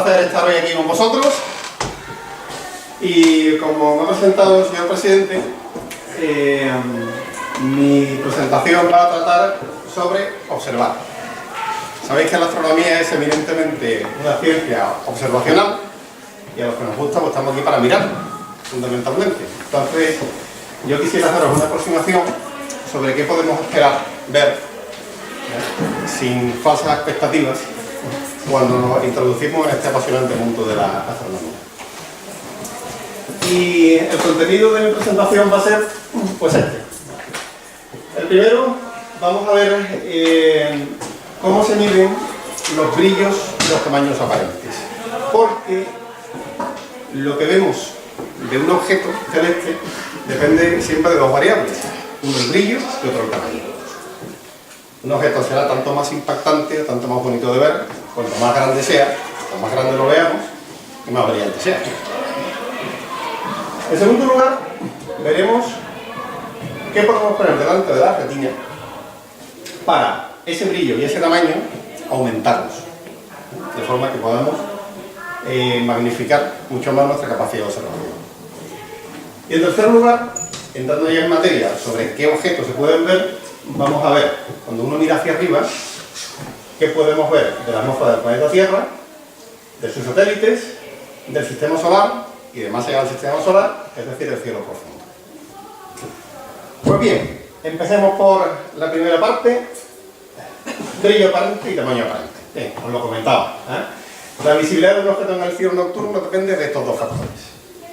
placer estar hoy aquí con vosotros. Y como me ha presentado el señor presidente, mi presentación va a tratar sobre observar. Sabéis que la astronomía es eminentemente una ciencia observacional y a los que nos gusta pues estamos aquí para mirar, fundamentalmente. Entonces, yo quisiera haceros una aproximación sobre qué podemos esperar ver, sin falsas expectativas, cuando nos introducimos en este apasionante mundo de la astronomía. Y el contenido de mi presentación va a ser pues este. El primero, vamos a ver cómo se miden los brillos y los tamaños aparentes, porque lo que vemos de un objeto celeste depende siempre de dos variables, uno el brillo y otro el tamaño. Un objeto será tanto más impactante, tanto más bonito de ver, cuanto más grande sea, cuanto más grande lo veamos, y más brillante sea. En segundo lugar, veremos qué podemos poner delante de la retina para ese brillo y ese tamaño aumentarlos, de forma que podamos magnificar mucho más nuestra capacidad de observación. Y en tercer lugar, entrando ya en materia sobre qué objetos se pueden ver, vamos a ver, cuando uno mira hacia arriba, qué podemos ver de la atmósfera del planeta Tierra, de sus satélites, del sistema solar y de más allá del sistema solar, es decir, el cielo profundo. Pues bien, empecemos por la primera parte, brillo aparente y tamaño aparente. Bien, os lo comentaba, La visibilidad de un objeto en el cielo nocturno depende de estos dos factores,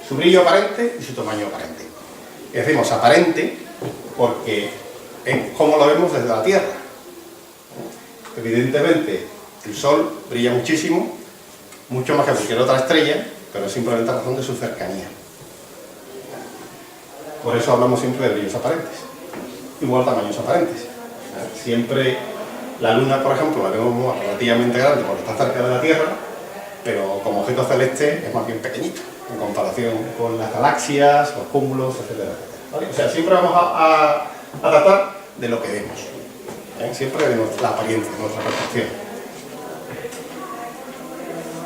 su brillo aparente y su tamaño aparente. Y decimos aparente porque es como lo vemos desde la Tierra. Evidentemente, el Sol brilla muchísimo, mucho más que cualquier otra estrella, pero simplemente a razón de su cercanía. Por eso hablamos siempre de brillos aparentes, igual tamaños aparentes. Siempre la Luna, por ejemplo, la vemos relativamente grande porque está cerca de la Tierra, pero como objeto celeste es más bien pequeñito en comparación con las galaxias, los cúmulos, etcétera, etcétera. ¿Vale? O sea, siempre vamos a tratar de lo que vemos, siempre de la apariencia, de nuestra percepción.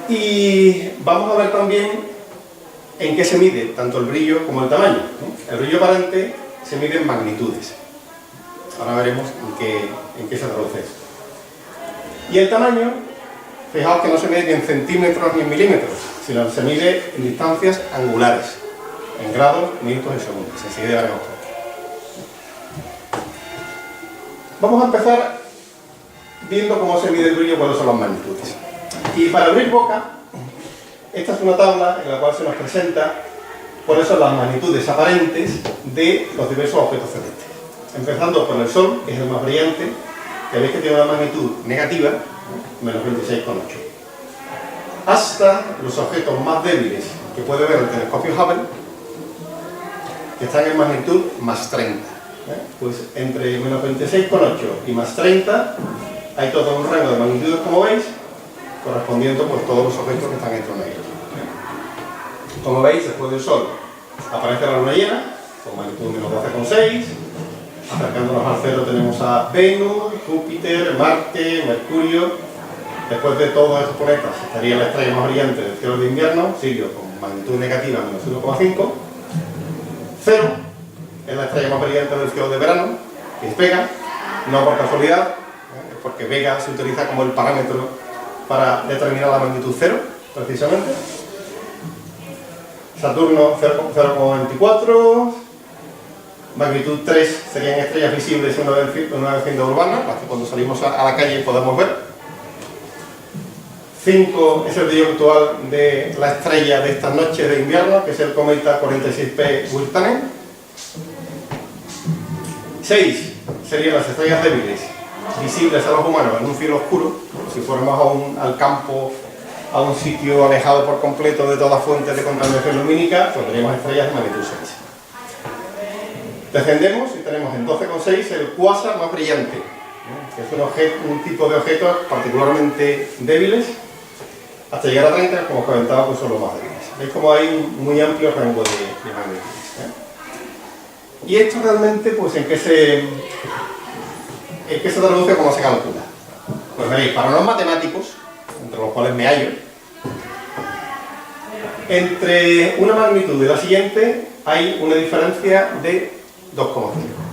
Y vamos a ver también en qué se mide tanto el brillo como el tamaño. El brillo aparente se mide en magnitudes. Ahora veremos en qué se traduce esto. Y el tamaño, fijaos que no se mide ni en centímetros ni en milímetros, sino se mide en distancias angulares, en grados, minutos y segundos. Enseguida veremos todo. Vamos a empezar viendo cómo se mide el brillo y cuáles son las magnitudes. Y para abrir boca, esta es una tabla en la cual se nos presenta cuáles son las magnitudes aparentes de los diversos objetos celestes. Empezando por el Sol, que es el más brillante, que veis que tiene una magnitud negativa, menos 26,8. Hasta los objetos más débiles que puede ver el telescopio Hubble, que están en magnitud más 30. Pues entre menos 26,8 y más 30 hay todo un rango de magnitudes, como veis, correspondiendo por todos los objetos que están entre una y otra. Como veis, después del Sol aparece la luna llena, con magnitud menos 12,6. Acercándonos al cero tenemos a Venus, Júpiter, Marte, Mercurio. Después de todos estos planetas estaría la estrella más brillante del cielo de invierno, Sirio, con magnitud negativa menos 1,5. Cero es la estrella más brillante del cielo de verano, que es Vega, no por casualidad, es porque Vega se utiliza como el parámetro para determinar la magnitud cero, precisamente. Saturno 0,24, magnitud 3 serían estrellas visibles en una vecindad urbana, las que cuando salimos a la calle podemos ver. 5 es el brillo actual de la estrella de estas noches de invierno, que es el cometa 46P Wirtanen. 6 serían las estrellas débiles, visibles a los humanos en un cielo oscuro, si fuéramos al campo, a un sitio alejado por completo de todas fuentes de contaminación lumínica, pues tendríamos estrellas de magnitud 6. Descendemos y tenemos en 12,6 el cuásar más brillante, que es un tipo de objetos particularmente débiles, hasta llegar a 30, como os comentaba, pues son los más débiles. Veis como hay un muy amplio rango de magnitudes. Y esto realmente, pues ¿en qué se traduce, cómo se calcula? Pues veréis, para los matemáticos, entre los cuales me hallo, Entre una magnitud y la siguiente hay una diferencia de 2,5.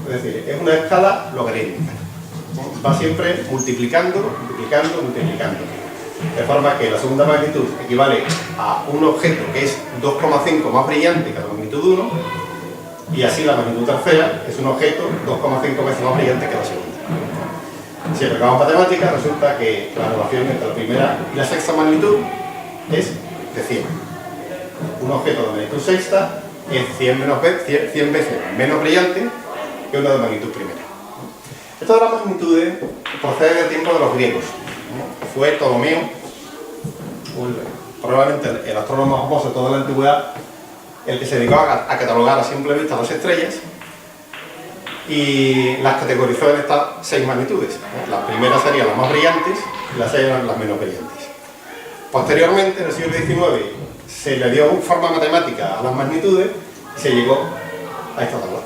Es decir, es una escala logarítmica. Va siempre multiplicando, multiplicando, multiplicando. De forma que la segunda magnitud equivale a un objeto que es 2,5 más brillante que la magnitud 1, y así la magnitud tercera es un objeto 2,5 veces más brillante que la segunda. Si aplicamos matemáticas, resulta que la relación entre la primera y la sexta magnitud es de 100. Un objeto de magnitud sexta es 100 veces menos brillante que uno de magnitud primera. Esto de las magnitudes procede del tiempo de los griegos. Fue Ptolomeo, probablemente el astrónomo más famoso de toda la antigüedad, el que se dedicó a catalogar a simple vista las estrellas y las categorizó en estas 6 magnitudes. Las primeras serían las más brillantes y las 6 eran las menos brillantes. Posteriormente, en el siglo XIX, se le dio forma matemática a las magnitudes y se llegó a esta tabla.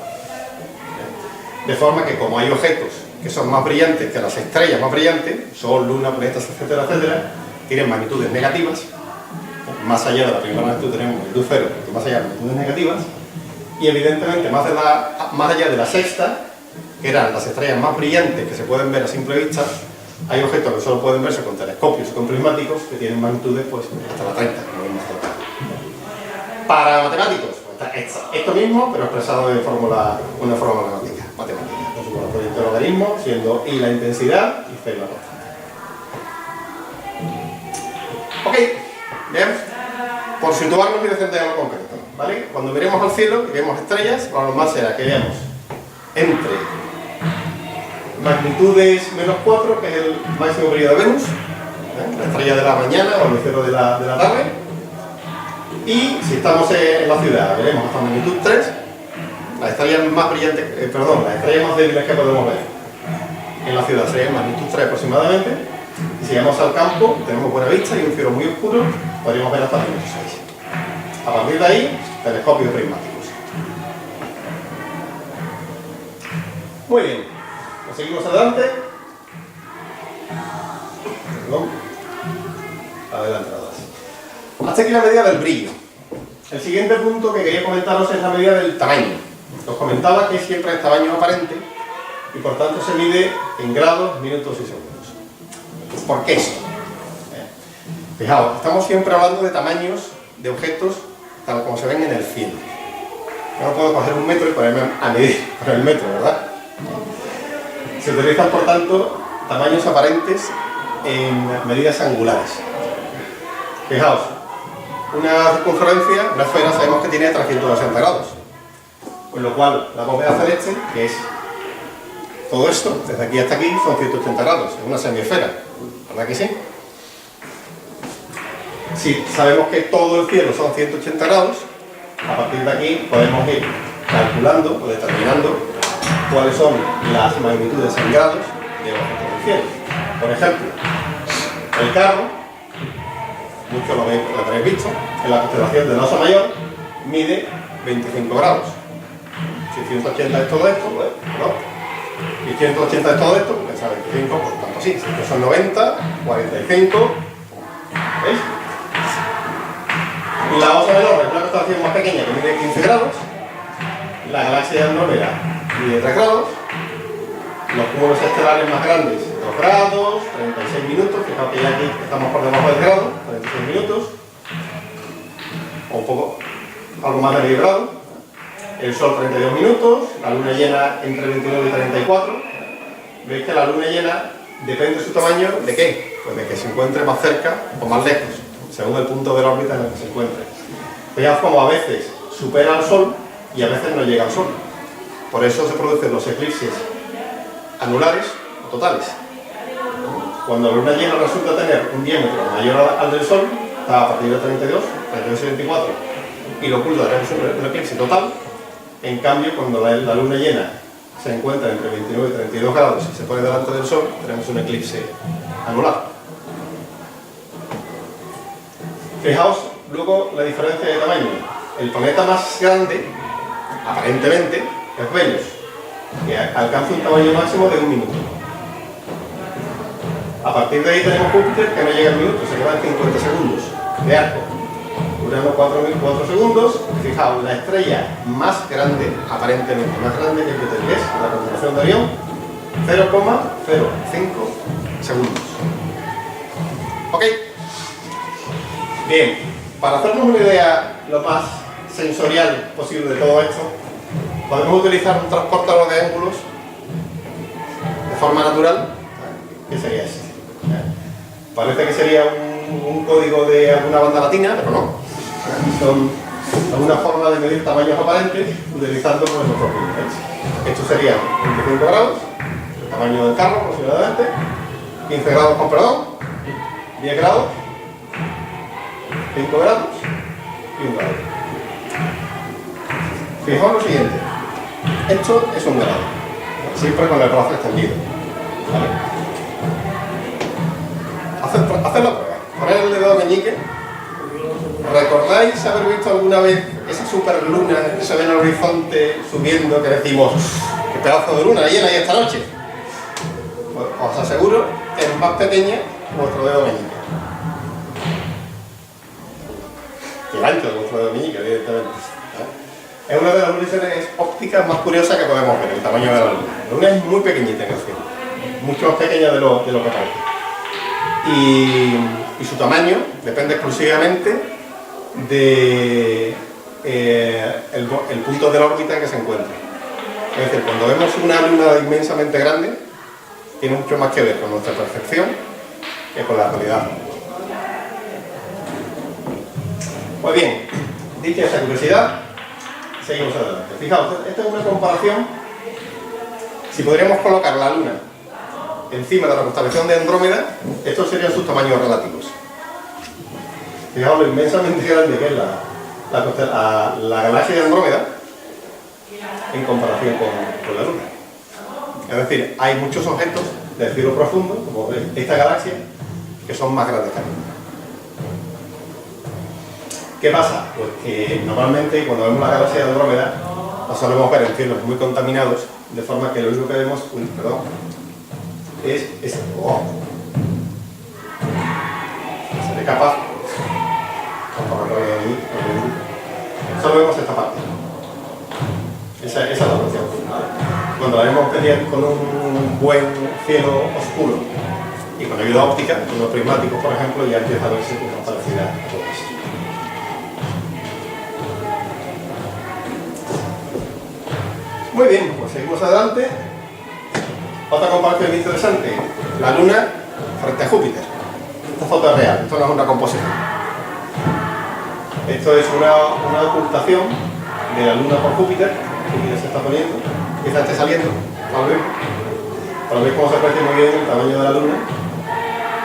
De forma que, como hay objetos que son más brillantes que las estrellas más brillantes, Sol, Luna, planetas, etcétera, etcétera, tienen magnitudes negativas. Más allá de la primera magnitud tenemos magnitud 0, y más allá de magnitudes negativas. Y evidentemente, más allá de la sexta, que eran las estrellas más brillantes que se pueden ver a simple vista, hay objetos que solo pueden verse con telescopios y con prismáticos que tienen magnitudes pues, hasta la 30, como vimos ahora. Para matemáticos, pues, esto mismo, pero expresado en una fórmula matemática. Con su correspondiente logaritmo, siendo I la intensidad y C la constante. Ok, bien. Por situarnos y descender a lo concreto, ¿vale? Cuando miremos al cielo y vemos estrellas, lo normal será que veamos entre magnitudes menos 4, que es el máximo brillo de Venus, la estrella de la mañana o el lucero de la tarde, y si estamos en la ciudad veremos hasta magnitud 3, las estrellas más brillantes, las estrellas más débiles que podemos ver en la ciudad serían magnitud 3 aproximadamente, y si llegamos al campo, tenemos buena vista y un cielo muy oscuro, podríamos ver hasta magnitud 6. A partir de ahí, telescopios prismáticos. Muy bien, pues seguimos adelante. Perdón. Adelante, adelante. Hasta aquí la medida del brillo. El siguiente punto que quería comentaros es la medida del tamaño. Os comentaba que siempre es tamaño aparente y por tanto se mide en grados, minutos y segundos. ¿Por qué esto? Fijaos, estamos siempre hablando de tamaños de objetos tal como se ven en el cielo. Yo no puedo coger un metro y ponerme a medir con el metro, ¿verdad? Se utilizan, por tanto, tamaños aparentes en medidas angulares. Fijaos, una circunferencia, una esfera, sabemos que tiene 360 grados. Con lo cual, la bóveda celeste, que es todo esto, desde aquí hasta aquí, son 180 grados. Es una semiesfera, ¿verdad que sí? Si sabemos que todo el cielo son 180 grados, a partir de aquí podemos ir calculando o determinando cuáles son las magnitudes en grados de los objetos del cielo. Por ejemplo, el carro, muchos lo habréis visto, en la constelación del Oso Mayor, mide 25 grados. Si 180 es todo esto, pues no. Y 180 es todo esto, porque es 25, por lo tanto sí. Si estos son 90, 45, ¿veis? La Osa Menor es una constelación más pequeña que mide 15 grados. La galaxia de Andrómeda mide 3 grados. Los cúmulos estelares más grandes, 2 grados, 36 minutos. Fijaos que ya aquí estamos por debajo del grado, 36 minutos. O un poco, algo más de medio grado. El Sol 32 minutos, la luna llena entre 29 y 34. Veis que la luna llena depende de su tamaño, ¿de qué? Pues de que se encuentre más cerca o más lejos, según el punto de la órbita en el que se encuentre. Veis como a veces supera al Sol y a veces no llega al Sol. Por eso se producen los eclipses anulares o totales. Cuando la luna llena resulta tener un diámetro mayor al del Sol, está a partir de 32 y 24, y lo oculta tenemos un eclipse total. En cambio, cuando la luna llena se encuentra entre 29 y 32 grados y se pone delante del Sol, tenemos un eclipse anular. Fijaos luego la diferencia de tamaño. El planeta más grande, aparentemente, es Venus, que alcanza un tamaño máximo de 1 minuto. A partir de ahí tenemos Júpiter, que no llega al minuto, se queda en 50 segundos de arco. durando 4.004 segundos. Fijaos, la estrella más grande, aparentemente más grande que Júpiter, es la constelación de Orión, 0,05 segundos. ¿Ok? Bien, para hacernos una idea lo más sensorial posible de todo esto, podemos utilizar un transportador de ángulos de forma natural. ¿Qué sería este? Parece que sería un código de alguna banda latina, pero no. Son alguna forma de medir tamaños aparentes utilizando pues, los propios niveles. Esto sería 25 grados, el tamaño del carro aproximadamente, 15 grados con perdón, 10 grados, 5 grados y 1 grado. Fijaos lo siguiente, esto es 1 grado, siempre con el brazo extendido. ¿Vale? Haced la prueba, poner el dedo meñique. ¿Recordáis haber visto alguna vez esa superluna que se ve en el horizonte subiendo, que decimos, qué pedazo de luna llena hay esta noche? Pues os aseguro que es más pequeña que vuestro dedo meñique. Que el ancho de vuestro dedo meñique, evidentemente. Es una de las ilusiones ópticas más curiosas que podemos ver, el tamaño de la luna. La luna es muy pequeñita en el cielo, mucho más pequeña de lo que parece. Y su tamaño depende exclusivamente de el punto de la órbita en que se encuentra. Es decir, cuando vemos una luna inmensamente grande, tiene mucho más que ver con nuestra percepción que con la realidad. Pues bien, dicha esa curiosidad, seguimos adelante. Fijaos, esta es una comparación. Si podríamos colocar la luna encima de la constelación de Andrómeda, estos serían sus tamaños relativos. Fijaos lo inmensamente grande que es la galaxia de Andrómeda en comparación con la Luna. Es decir, hay muchos objetos del cielo profundo, como esta galaxia, que son más grandes que la Luna. ¿Qué pasa? Pues que normalmente cuando vemos la galaxia de Andrómeda, la solemos ver en cielos muy contaminados, de forma que lo único que vemos, es seré capaz. Solo vemos esta parte. Esa es la cuestión. Cuando la vemos con un buen cielo oscuro y con ayuda óptica, con los prismáticos por ejemplo, ya empieza a verse con más parecida a todo esto. Muy bien, pues seguimos adelante. Otra comparación interesante, la Luna frente a Júpiter. Esta foto es real, esto no es una composición. Esto es una ocultación de la Luna por Júpiter. Júpiter se está poniendo, quizás esté saliendo, para ver cómo se aprecia muy bien el tamaño de la Luna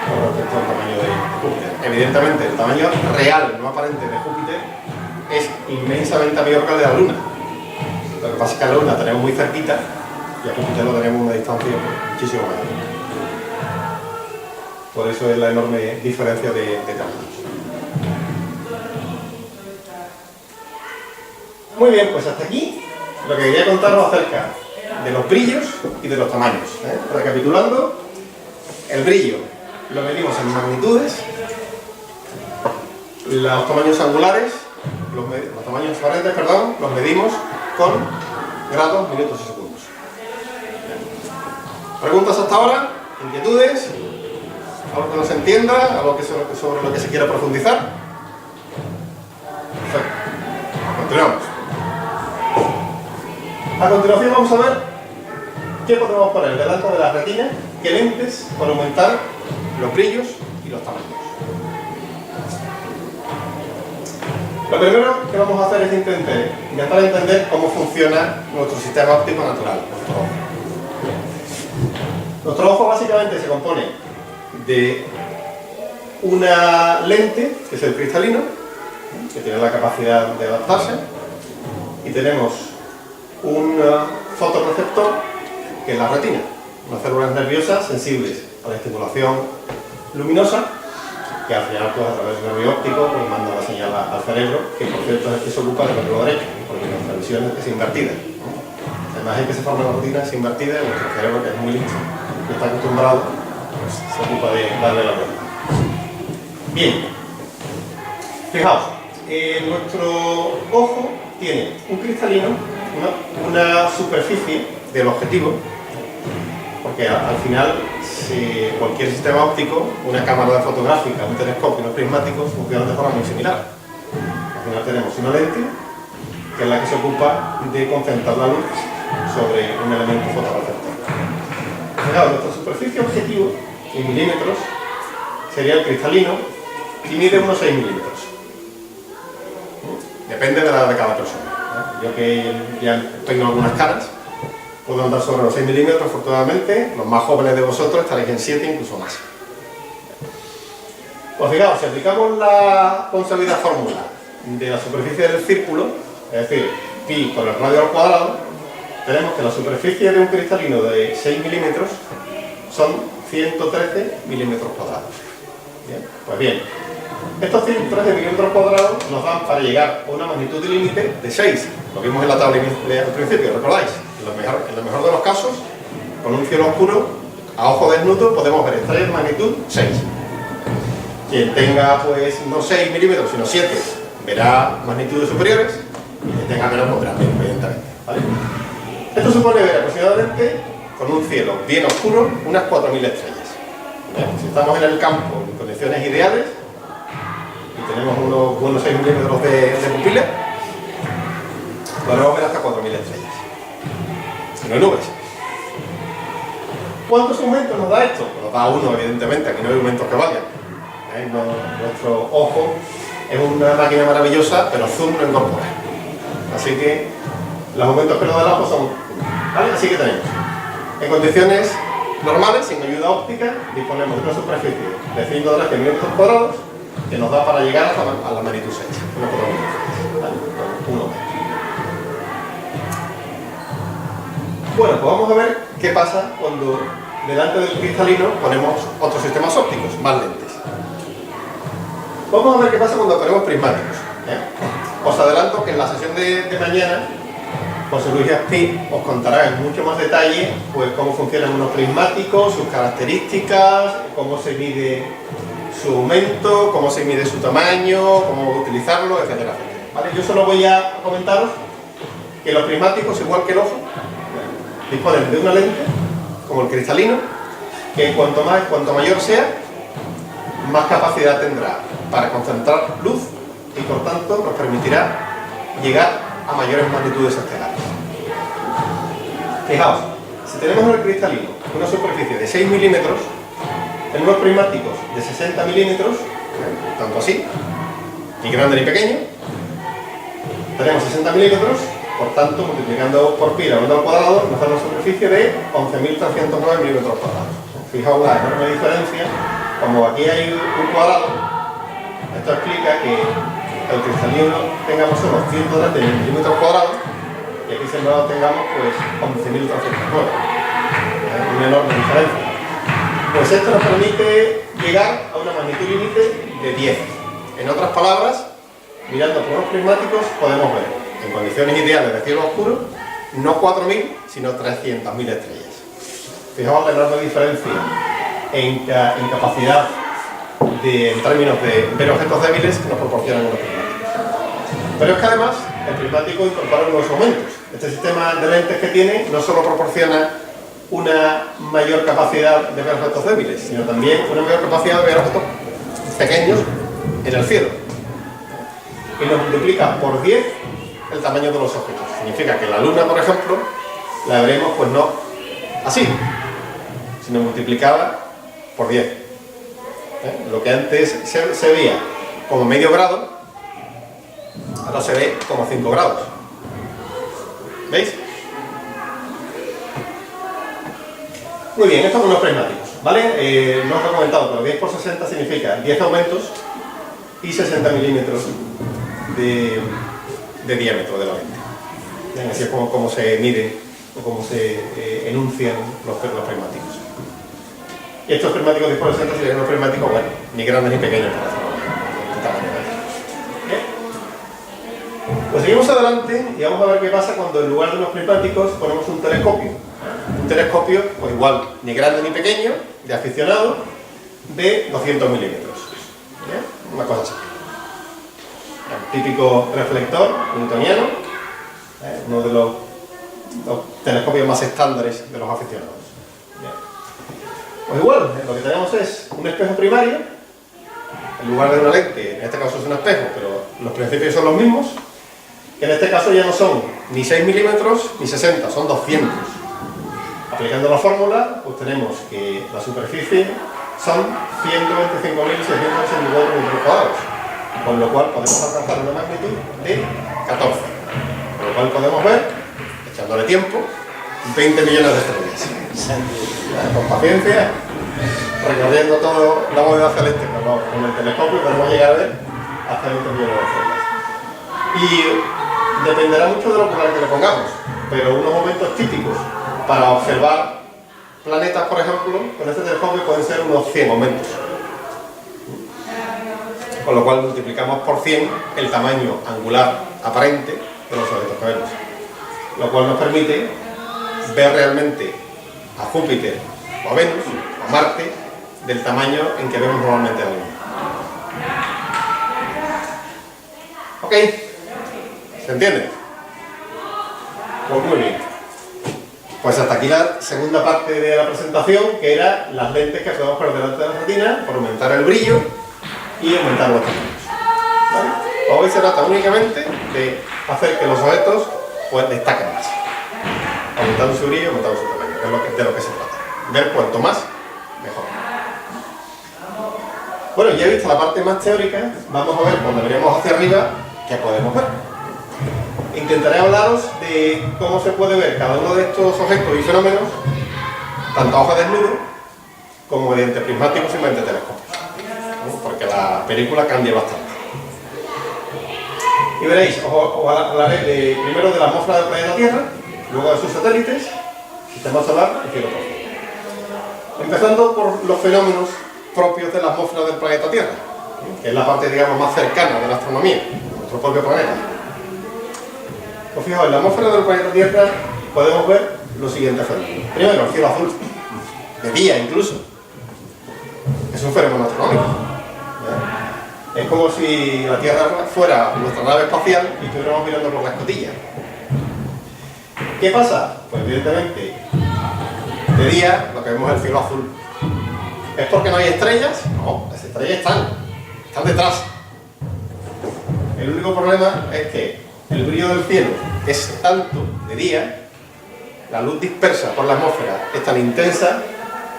con respecto al tamaño de Júpiter. Evidentemente, el tamaño real, no aparente, de Júpiter es inmensamente mayor que el de la Luna. Lo que pasa es que a la Luna la tenemos muy cerquita y a Júpiter lo tenemos a una distancia muchísimo mayor. Por eso es la enorme diferencia de tamaños. Muy bien, pues hasta aquí lo que quería contaros acerca de los brillos y de los tamaños. Recapitulando, el brillo lo medimos en magnitudes, los tamaños angulares, los tamaños aparentes, perdón, los medimos con grados, minutos y segundos. ¿Preguntas hasta ahora? ¿Inquietudes? ¿Algo que no se entienda? ¿Algo sobre lo que se quiera profundizar? Perfecto. Continuamos. A continuación vamos a ver qué podemos poner delante de la retina, qué lentes para aumentar los brillos y los tamaños. Lo primero que vamos a hacer es intentar entender cómo funciona nuestro sistema óptico natural, nuestro ojo. Nuestro ojo básicamente se compone de una lente, que es el cristalino, que tiene la capacidad de adaptarse, y tenemos un fotorreceptor, que es la retina, unas células nerviosas sensibles a la estimulación luminosa, que al final pues, a través del nervio óptico pues, manda la señal al cerebro, que por cierto es el que se ocupa del nervio derecho, porque nuestra visión es invertida. La imagen que se forma en la retina es invertida y nuestro cerebro, que es muy listo y está acostumbrado, pues, se ocupa de darle la vuelta. Bien, fijaos, nuestro ojo tiene un cristalino, una superficie del objetivo, porque al final cualquier sistema óptico, una cámara fotográfica, un telescopio, unos prismáticos funcionan de forma muy similar. Al final tenemos una lente que es la que se ocupa de concentrar la luz sobre un elemento fotorreceptor. Fijaos, nuestra superficie objetivo en milímetros sería el cristalino y mide unos 6 milímetros. Depende de la edad de cada persona. Yo que ya tengo algunas caras, puedo andar sobre los 6 milímetros, afortunadamente. Los más jóvenes de vosotros estaréis en 7, incluso más. Pues fijaos, si aplicamos la consabida fórmula de la superficie del círculo, es decir, pi por el radio al cuadrado, tenemos que la superficie de un cristalino de 6 milímetros son 113 milímetros cuadrados. Bien, pues bien, estos 113 milímetros cuadrados nos dan para llegar a una magnitud de límite de 6. Lo vimos en la tabla al principio, ¿recordáis? En lo mejor de los casos, con un cielo oscuro, a ojo desnudo podemos ver estrellas de magnitud 6. Quien tenga pues no 6 milímetros, sino 7, verá magnitudes superiores, y quien tenga menos podrá ver, evidentemente. ¿Vale? Esto supone ver aproximadamente, con un cielo bien oscuro, unas 4.000 estrellas. ¿Bien? Si estamos en el campo en condiciones ideales y tenemos unos buenos 6 milímetros de pupila, podremos ver hasta 4.000 estrellas. No hay nubes. ¿Cuántos aumentos nos da esto? Nos da uno, evidentemente, aquí no hay aumentos que valgan. Nuestro ojo es una máquina maravillosa, pero zoom no incorpora. Así que los aumentos que nos da el ojo son... ¿Vale? Así que tenemos. En condiciones normales, sin ayuda óptica, disponemos de una superficie de 113 milímetros cuadrados que nos da para llegar a la magnitud 6. Unos 4 milímetros. ¿Vale? Con 1 metro. Bueno, pues vamos a ver qué pasa cuando delante del cristalino ponemos otros sistemas ópticos, más lentes. Vamos a ver qué pasa cuando ponemos prismáticos. Os adelanto que en la sesión de mañana José Luis Aspí os contará en mucho más detalle pues, cómo funcionan unos prismáticos, sus características, cómo se mide su aumento, cómo se mide su tamaño, cómo utilizarlo, etcétera, etcétera. ¿Vale? Yo solo voy a comentaros que los prismáticos, igual que el ojo, disponen de una lente, como el cristalino, que cuanto mayor sea, más capacidad tendrá para concentrar luz y por tanto nos permitirá llegar a mayores magnitudes estelares. Fijaos, si tenemos en el cristalino una superficie de 6 milímetros, en unos prismáticos de 60 milímetros, tanto así, ni grande ni pequeño, tenemos 60 milímetros, por tanto, multiplicando por pi elevado al cuadrado, nos da una superficie de 11.309 milímetros cuadrados. Fijaos la enorme diferencia, como aquí hay un cuadrado, esto explica que el cristalino tengamos solo 113 milímetros cuadrados y aquí sembrado tengamos pues 11.309. Una enorme diferencia. Pues esto nos permite llegar a una magnitud límite de 10. En otras palabras, mirando por los prismáticos podemos ver en condiciones ideales de cielo oscuro, no 4.000, sino 300.000 estrellas. Fijaos la enorme diferencia en capacidad en términos de ver objetos débiles que nos proporcionan unos prismáticos. Pero es que además el prismático incorpora unos aumentos. Este sistema de lentes que tiene no solo proporciona una mayor capacidad de ver objetos débiles, sino también una mayor capacidad de ver objetos pequeños en el cielo. Y nos multiplica por 10 el tamaño de los objetos. Significa que la luna, por ejemplo, la veremos pues no así, sino multiplicada por 10. Lo que antes se veía como medio grado, ahora se ve como 5 grados. ¿Veis? Muy bien, estos son los prismáticos, ¿vale? No os lo he comentado, pero 10 por 60 significa 10 aumentos y 60 milímetros de diámetro de la lente. Así es como se miden o como se enuncian los prismáticos. Y estos prismáticos 10 por 60 serían unos prismáticos, bueno, ni grandes ni pequeños para hacerlo. Bien. Pues seguimos adelante y vamos a ver qué pasa cuando en lugar de unos prismáticos ponemos un telescopio. Un telescopio, pues igual, ni grande ni pequeño, de aficionado, de 200 milímetros. ¿Bien? Una cosa así. El típico reflector newtoniano, uno de los telescopios más estándares de los aficionados. Bien. Pues igual, lo que tenemos es un espejo primario, en lugar de una lente, en este caso es un espejo, pero los principios son los mismos, que en este caso ya no son ni 6 milímetros ni 60, son 200. Aplicando la fórmula, pues tenemos que la superficie son 125.664 metros cuadrados, con lo cual podemos alcanzar una magnitud de 14. Con lo cual podemos ver, echándole tiempo, 20 millones de estrellas. Con paciencia, recorriendo toda la bóveda celeste con el telescopio, podemos llegar a ver hasta 20 millones de estrellas. Y dependerá mucho del ocular que le pongamos, pero unos momentos típicos para observar planetas, por ejemplo, con este telescopio pueden ser unos 100 aumentos. Con lo cual multiplicamos por 100 el tamaño angular aparente de los objetos que vemos. Lo cual nos permite ver realmente a Júpiter o a Venus o a Marte del tamaño en que vemos normalmente a la Luna. ¿Ok? ¿Se entiende? Pues muy bien. Pues hasta aquí la segunda parte de la presentación, que era las lentes que hacemos por delante de la retina para aumentar el brillo y aumentar los tamaños. ¿Vale? Hoy se trata únicamente de hacer que los objetos pues, destaquen más, aumentando su brillo y aumentando su tamaño, que es de lo que se trata. Ver cuanto más, mejor. Bueno, ya he visto la parte más teórica, vamos a ver cuando veremos hacia arriba qué podemos ver. Intentaré hablaros de cómo se puede ver cada uno de estos objetos y fenómenos, tanto a ojo desnudo como mediante prismáticos y mediante telescopios, ¿no? Porque la película cambia bastante. Y veréis, os hablaré primero de la atmósfera del planeta Tierra, luego de sus satélites, sistema solar y cielo próximo. Empezando por los fenómenos propios de la atmósfera del planeta Tierra, que es la parte, digamos, más cercana de la astronomía, nuestro propio planeta. Pues fijaos, en la atmósfera del planeta Tierra podemos ver los siguientes fenómenos. Primero, el cielo azul, de día incluso. Es un fenómeno astronómico. Es como si la Tierra fuera nuestra nave espacial y estuviéramos mirando por la escotilla. ¿Qué pasa? Pues evidentemente, de día lo que vemos es el cielo azul. ¿Es porque no hay estrellas? No, las estrellas están detrás. El único problema es que el brillo del cielo es tanto de día, la luz dispersa por la atmósfera es tan intensa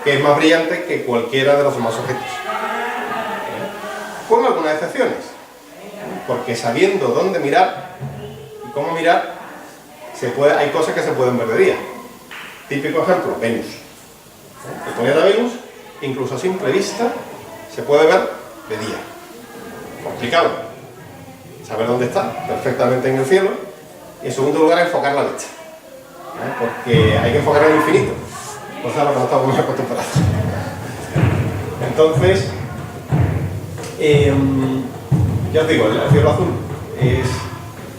que es más brillante que cualquiera de los demás objetos. Con algunas excepciones, porque sabiendo dónde mirar y cómo mirar, hay cosas que se pueden ver de día. Típico ejemplo, Venus. El planeta Venus, incluso a simple vista, se puede ver de día. Complicado. Saber dónde está, perfectamente en el cielo, y en segundo lugar enfocar la vista, porque hay que enfocar el infinito, cosa a lo que no estamos muy acostumbrados. Entonces, ya os digo, el cielo azul es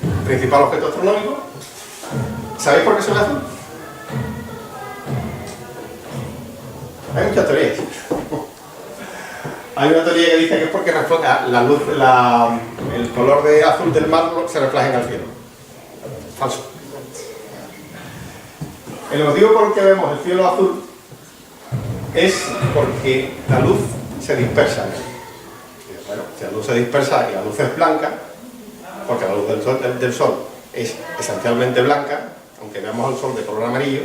el principal objeto astronómico. ¿Sabéis por qué se ve azul? Hay muchas teorías. Hay una teoría que dice que es porque refleja la luz, el color de azul del mar se refleja en el cielo. Falso. El motivo por el que vemos el cielo azul es porque la luz se dispersa. Bueno, si la luz se dispersa y la luz es blanca, porque la luz del sol es esencialmente blanca, aunque veamos el sol de color amarillo,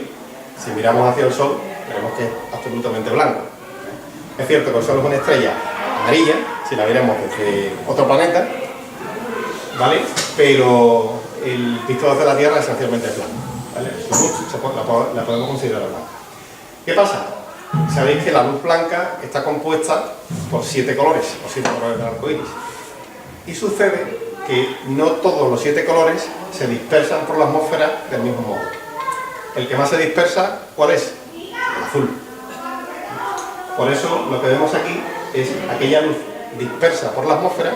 si miramos hacia el sol veremos que es absolutamente blanco. Es cierto que el Sol es una estrella amarilla, si la viéramos desde otro planeta, ¿vale? Pero visto desde la Tierra esencialmente es blanco, ¿vale? Su luz la podemos considerar blanca. ¿Qué pasa? Sabéis que la luz blanca está compuesta por 7 colores, o 7 colores del arco iris. Y sucede que no todos los 7 colores se dispersan por la atmósfera del mismo modo. El que más se dispersa, ¿cuál es? El azul. Por eso lo que vemos aquí es aquella luz dispersa por la atmósfera,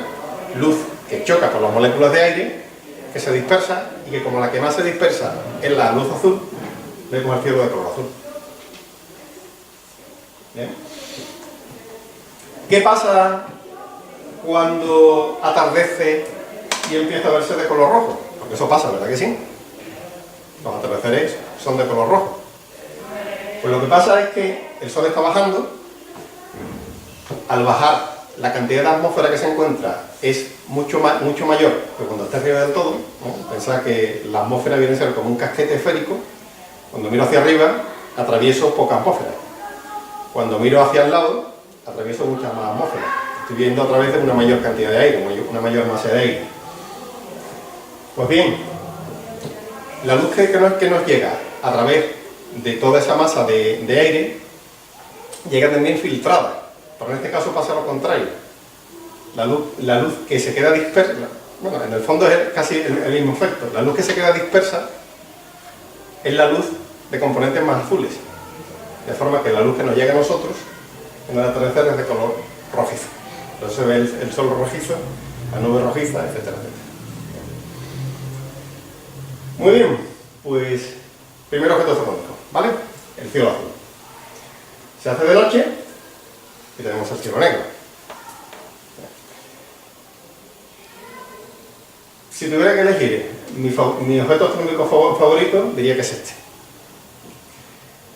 luz que choca con las moléculas de aire, que se dispersa y que como la que más se dispersa es la luz azul, vemos el cielo de color azul. ¿Bien? ¿Qué pasa cuando atardece y empieza a verse de color rojo, porque eso pasa, ¿verdad que sí? Los atardeceres son de color rojo. Pues lo que pasa es que el Sol está bajando. Al bajar, la cantidad de atmósfera que se encuentra es mucho mayor que cuando está arriba del todo, ¿no? Pensad que la atmósfera viene a ser como un casquete esférico. Cuando miro hacia arriba, atravieso poca atmósfera. Cuando miro hacia el lado, atravieso mucha más atmósfera. Estoy viendo a través de una mayor cantidad de aire, una mayor masa de aire. Pues bien, la luz que nos llega a través de toda esa masa de aire, llega también filtrada. Pero en este caso pasa lo contrario. La luz que se queda dispersa, bueno, en el fondo es casi el mismo efecto. La luz que se queda dispersa es la luz de componentes más azules. De forma que la luz que nos llega a nosotros en el atardecer es de color rojizo. Entonces se ve el sol rojizo, la nube rojiza, etcétera, etcétera. Muy bien, pues primer objeto astronómico, ¿vale? El cielo azul. Se hace de noche y tenemos el cielo negro. Si tuviera que elegir mi objeto astronómico favorito, diría que es este.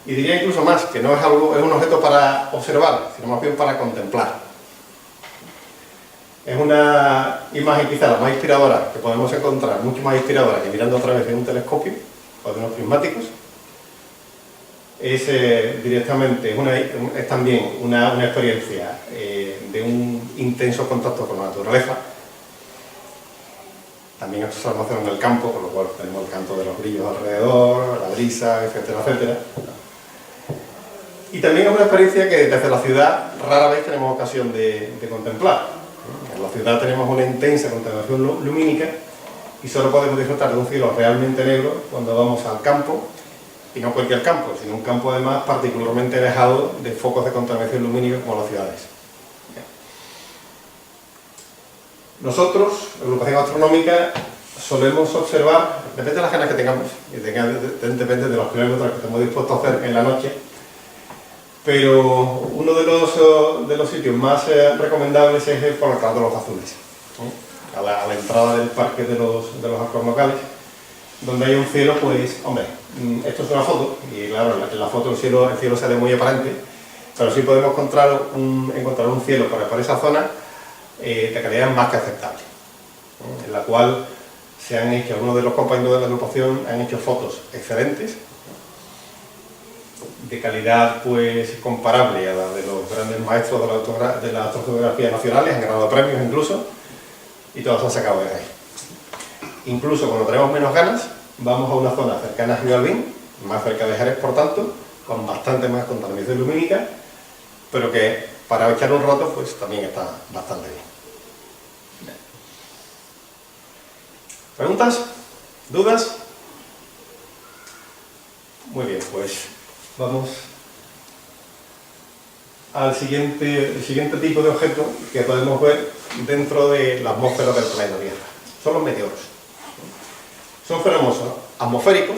Y diría incluso más, que no es un objeto para observar, sino más bien para contemplar. Es una imagen quizá la más inspiradora que podemos encontrar, mucho más inspiradora que mirando a través de un telescopio o de unos prismáticos. Es directamente, es también una experiencia de un intenso contacto con la naturaleza. También esto se almacena en el campo, con lo cual tenemos el canto de los grillos alrededor, la brisa, etcétera, etcétera. Y también es una experiencia que desde la ciudad rara vez tenemos ocasión de contemplar. En la ciudad tenemos una intensa contaminación lumínica y solo podemos disfrutar de un cielo realmente negro cuando vamos al campo, y no cualquier campo, sino un campo además particularmente alejado de focos de contaminación lumínica como las ciudades. Nosotros, la agrupación astronómica, solemos observar, depende de las ganas que tengamos, y depende de los kilómetros que estemos dispuestos a hacer en la noche, pero uno de los sitios más recomendables es por el Cabo de los Azules, a la entrada del parque de los arcos locales, donde hay un cielo, pues, hombre, esto es una foto, y claro, en la foto el cielo se ve muy aparente, pero sí podemos encontrar un cielo por esa zona de calidad más que aceptable, en la cual se han hecho, algunos de los compañeros de la agrupación han hecho fotos excelentes, de calidad pues comparable a la de los grandes maestros de la astrogeografía nacionales, han ganado premios incluso, y todos han sacado de ahí. Incluso cuando tenemos menos ganas, vamos a una zona cercana a Río Albín, más cerca de Jerez por tanto, con bastante más contaminación lumínica, pero que para echar un rato pues también está bastante bien. ¿Preguntas? ¿Dudas? Muy bien, pues vamos al siguiente tipo de objeto que podemos ver dentro de la atmósfera del planeta Tierra. Son los meteoros. Son fenómenos atmosféricos,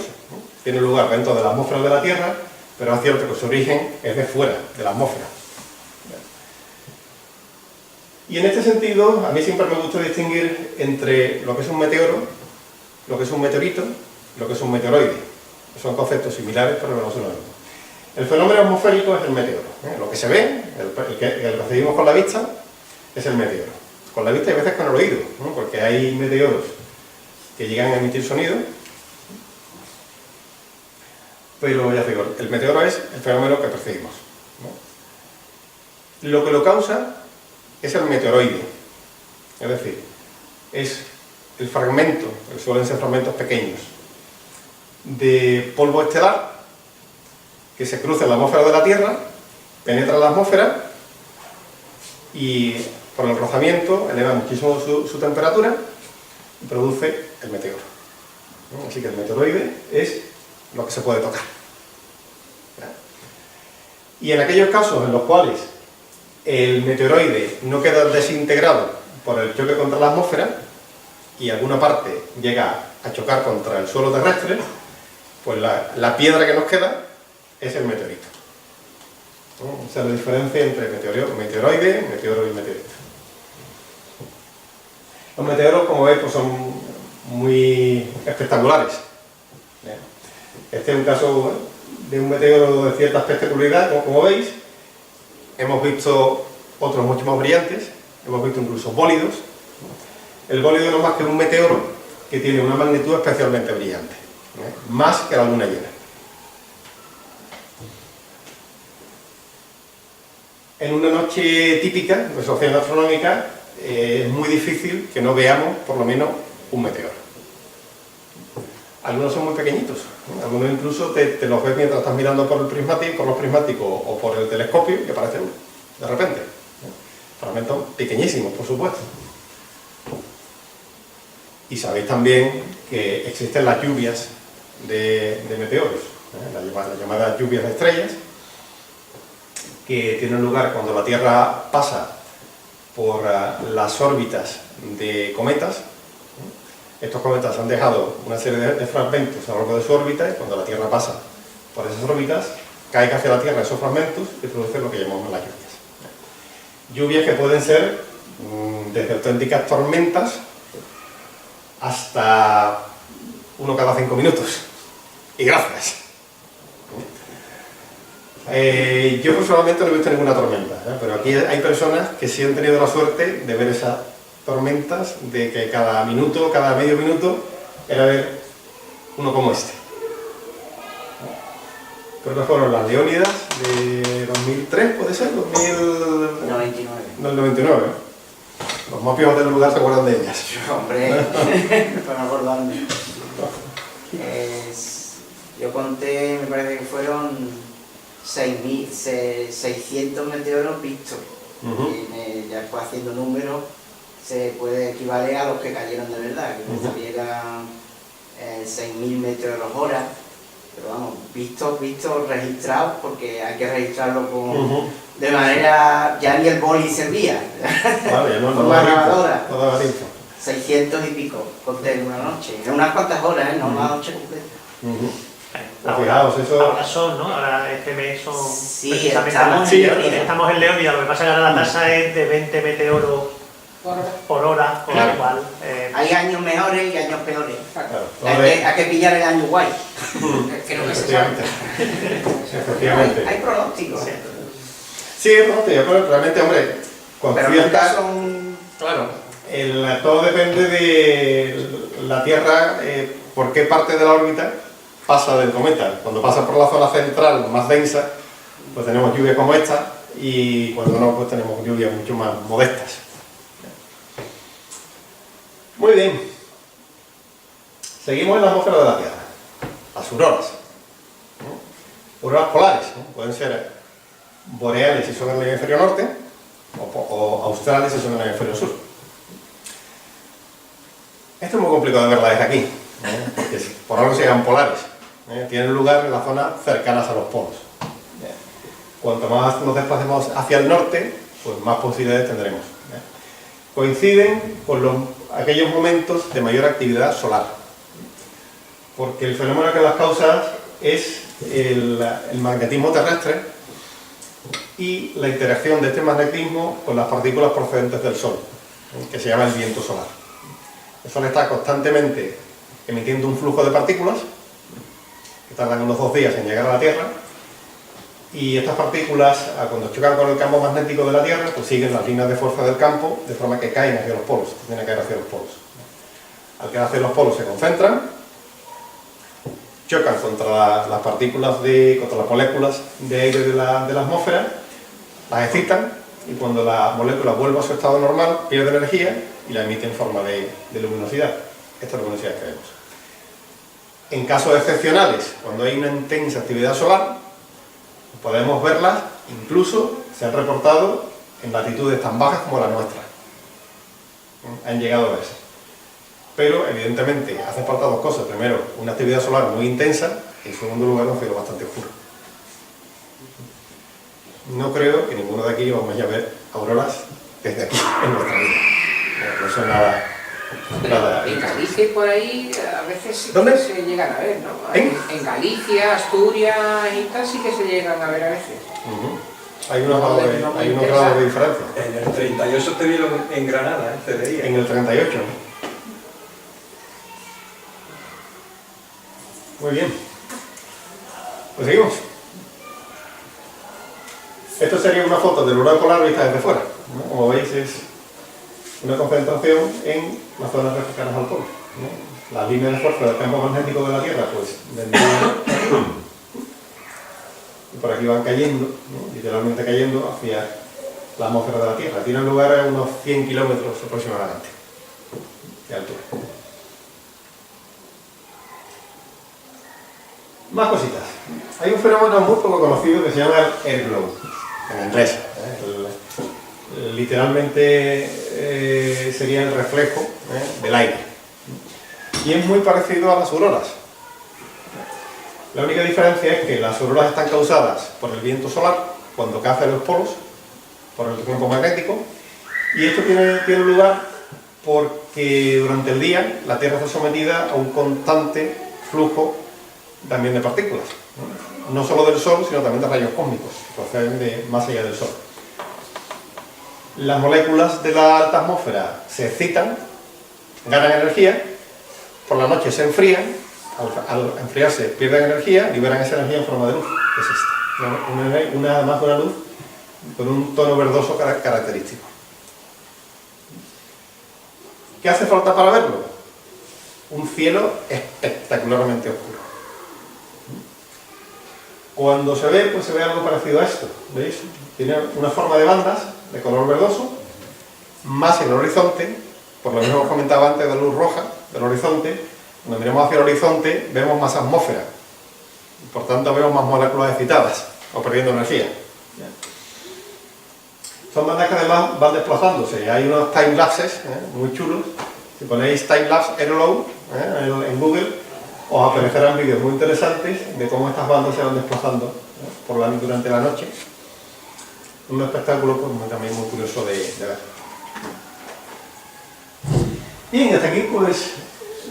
tienen lugar dentro de la atmósfera de la Tierra, pero es cierto que su origen es de fuera de la atmósfera. Y en este sentido, a mí siempre me gusta distinguir entre lo que es un meteoro, lo que es un meteorito y lo que es un meteoroide. Son conceptos similares, pero no son lo mismo. El fenómeno atmosférico es el meteoro. Lo que se ve, el que percibimos con la vista, es el meteoro. Con la vista y a veces con el oído, ¿no? Porque hay meteoros que llegan a emitir sonido, pero ya digo, el meteoro es el fenómeno que percibimos, ¿no? Lo que lo causa es el meteoroide, es decir, es el fragmento, que suelen ser fragmentos pequeños, de polvo estelar que se cruza en la atmósfera de la Tierra, penetra en la atmósfera y por el rozamiento eleva muchísimo su temperatura y produce el meteoro. Así que el meteoroide es lo que se puede tocar. Y en aquellos casos en los cuales el meteoroide no queda desintegrado por el choque contra la atmósfera y alguna parte llega a chocar contra el suelo terrestre, pues la piedra que nos queda es el meteorito. Esa es la diferencia entre meteoroide, meteoro y meteorito. Los meteoros, como veis, pues son muy espectaculares. Este es un caso de un meteoro de cierta espectacularidad, como veis. Hemos visto otros mucho más brillantes, hemos visto incluso bólidos. El bólido no es más que un meteoro que tiene una magnitud especialmente brillante, más que la luna llena. En una noche típica de observación astronómica es muy difícil que no veamos por lo menos un meteoro. Algunos son muy pequeñitos, algunos incluso te los ves mientras estás mirando por los prismáticos o por el telescopio y aparece uno, de repente. Fragmentos pequeñísimos, por supuesto. Y sabéis también que existen las lluvias de meteoros, las llamadas lluvias de estrellas, que tienen lugar cuando la Tierra pasa por las órbitas de cometas. Estos cometas han dejado una serie de fragmentos a lo largo de su órbita y cuando la Tierra pasa por esas órbitas, caen hacia la Tierra esos fragmentos y producen lo que llamamos las lluvias. Lluvias que pueden ser desde auténticas tormentas hasta uno cada 5 minutos. Y gracias. Yo personalmente no he visto ninguna tormenta, pero aquí hay personas que sí han tenido la suerte de ver esas tormentas, de que cada minuto, cada medio minuto, era ver uno como este. Creo que fueron las Leónidas de 2003, ¿puede ser? 99. Del 99. Los más viejos del lugar se acuerdan de ellas. Hombre, para acordarme. Yo conté, me parece que fueron 600 meteoros vistos. Y ya después haciendo números se puede equivaler a los que cayeron de verdad, que salieran 6.000 meteoros hora. Pero vamos, vistos, registrados, porque hay que registrarlo de manera, ya ni el boli servía, vale, no, con la grabadora. No daba tiempo. 600 y pico, conté en una noche, en unas cuantas horas, no una noche completa. Fijaos, eso... Ahora son, ¿no? Ahora este mes son... Sí, precisamente estamos en Leónida, lo que pasa es que ahora la tasa es de 20 meteoros por hora, con lo cual... Hay años mejores y años peores. Claro, Hay que pillar el año guay. Que no se sabe. Efectivamente. Hay pronósticos. Sí, hay pronósticos, pero realmente, hombre, con Pero cierta... nunca son... Claro, todo depende de la Tierra, por qué parte de la órbita pasa del cometa. Cuando pasa por la zona central más densa, pues tenemos lluvias como esta, y cuando no, pues tenemos lluvias mucho más modestas. Muy bien. Seguimos en la atmósfera de la Tierra. Las auroras. Auroras polares, ¿no? Pueden ser boreales si son en el hemisferio norte, o australes si son en el hemisferio sur. Esto es muy complicado de verla desde aquí, porque por algo se llaman polares. Tienen lugar en las zonas cercanas a los polos. Cuanto más nos desplacemos hacia el norte, pues más posibilidades tendremos. Coinciden con aquellos momentos de mayor actividad solar, porque el fenómeno que las causa es el magnetismo terrestre y la interacción de este magnetismo con las partículas procedentes del Sol, que se llama el viento solar. El Sol está constantemente emitiendo un flujo de partículas que tardan unos 2 días en llegar a la Tierra, y estas partículas, cuando chocan con el campo magnético de la Tierra, pues siguen las líneas de fuerza del campo, de forma que caen hacia los polos, tienen que caer hacia los polos. Al caer hacia los polos se concentran, chocan contra las partículas, contra las moléculas de aire de la atmósfera, las excitan, y cuando la molécula vuelve a su estado normal, pierde energía y la emite en forma de luminosidad. Esta es la luminosidad que vemos. En casos excepcionales, cuando hay una intensa actividad solar, podemos verlas, incluso se han reportado en latitudes tan bajas como la nuestra. Han llegado a verse. Pero, evidentemente, hacen falta 2 cosas. Primero, una actividad solar muy intensa, y en segundo lugar, un cielo bastante oscuro. No creo que ninguno de aquí vamos a ver auroras desde aquí, en nuestra vida. No son nada... En Galicia y por ahí a veces sí ¿Dónde? que se llegan a ver, ¿no? En Galicia, Asturias y tal sí que se llegan a ver a veces. Hay unos grados de diferencia. En el 38 te vieron en Granada, CDI. En el 38. Muy bien. Pues seguimos. Esto sería una foto del aurora polar vista desde fuera, ¿no? Como veis, es una concentración en las zonas cercanas al polo, ¿no? Las líneas de fuerza del campo magnético de la Tierra, pues, vendrían y por aquí van cayendo, ¿no? Literalmente cayendo hacia la atmósfera de la Tierra. Tienen lugar a unos 100 kilómetros aproximadamente de altura. Más cositas. Hay un fenómeno muy poco conocido que se llama el air glow, en inglés. Literalmente sería el reflejo del aire. Y es muy parecido a las auroras. La única diferencia es que las auroras están causadas por el viento solar, cuando caza en los polos, por el campo magnético, y esto tiene lugar porque durante el día la Tierra está sometida a un constante flujo también de partículas, no solo del Sol, sino también de rayos cósmicos, que proceden de más allá del Sol. Las moléculas de la alta atmósfera se excitan, ganan energía, por la noche se enfrían, al enfriarse pierden energía, liberan esa energía en forma de luz, que es esta, una luz con un tono verdoso característico. ¿Qué hace falta para verlo? Un cielo espectacularmente oscuro. Cuando se ve, pues se ve algo parecido a esto, ¿veis? Tiene una forma de bandas de color verdoso, más en el horizonte, por lo mismo que comentaba antes de la luz roja del horizonte. Cuando miramos hacia el horizonte vemos más atmósfera, por tanto vemos más moléculas excitadas o perdiendo energía. Son bandas que además van desplazándose. Hay unos timelapses muy chulos. Si ponéis timelapse aeroglow en Google, os aparecerán vídeos muy interesantes de cómo estas bandas se van desplazando durante la noche. Un espectáculo pues, también muy curioso de ver. Bien, hasta aquí pues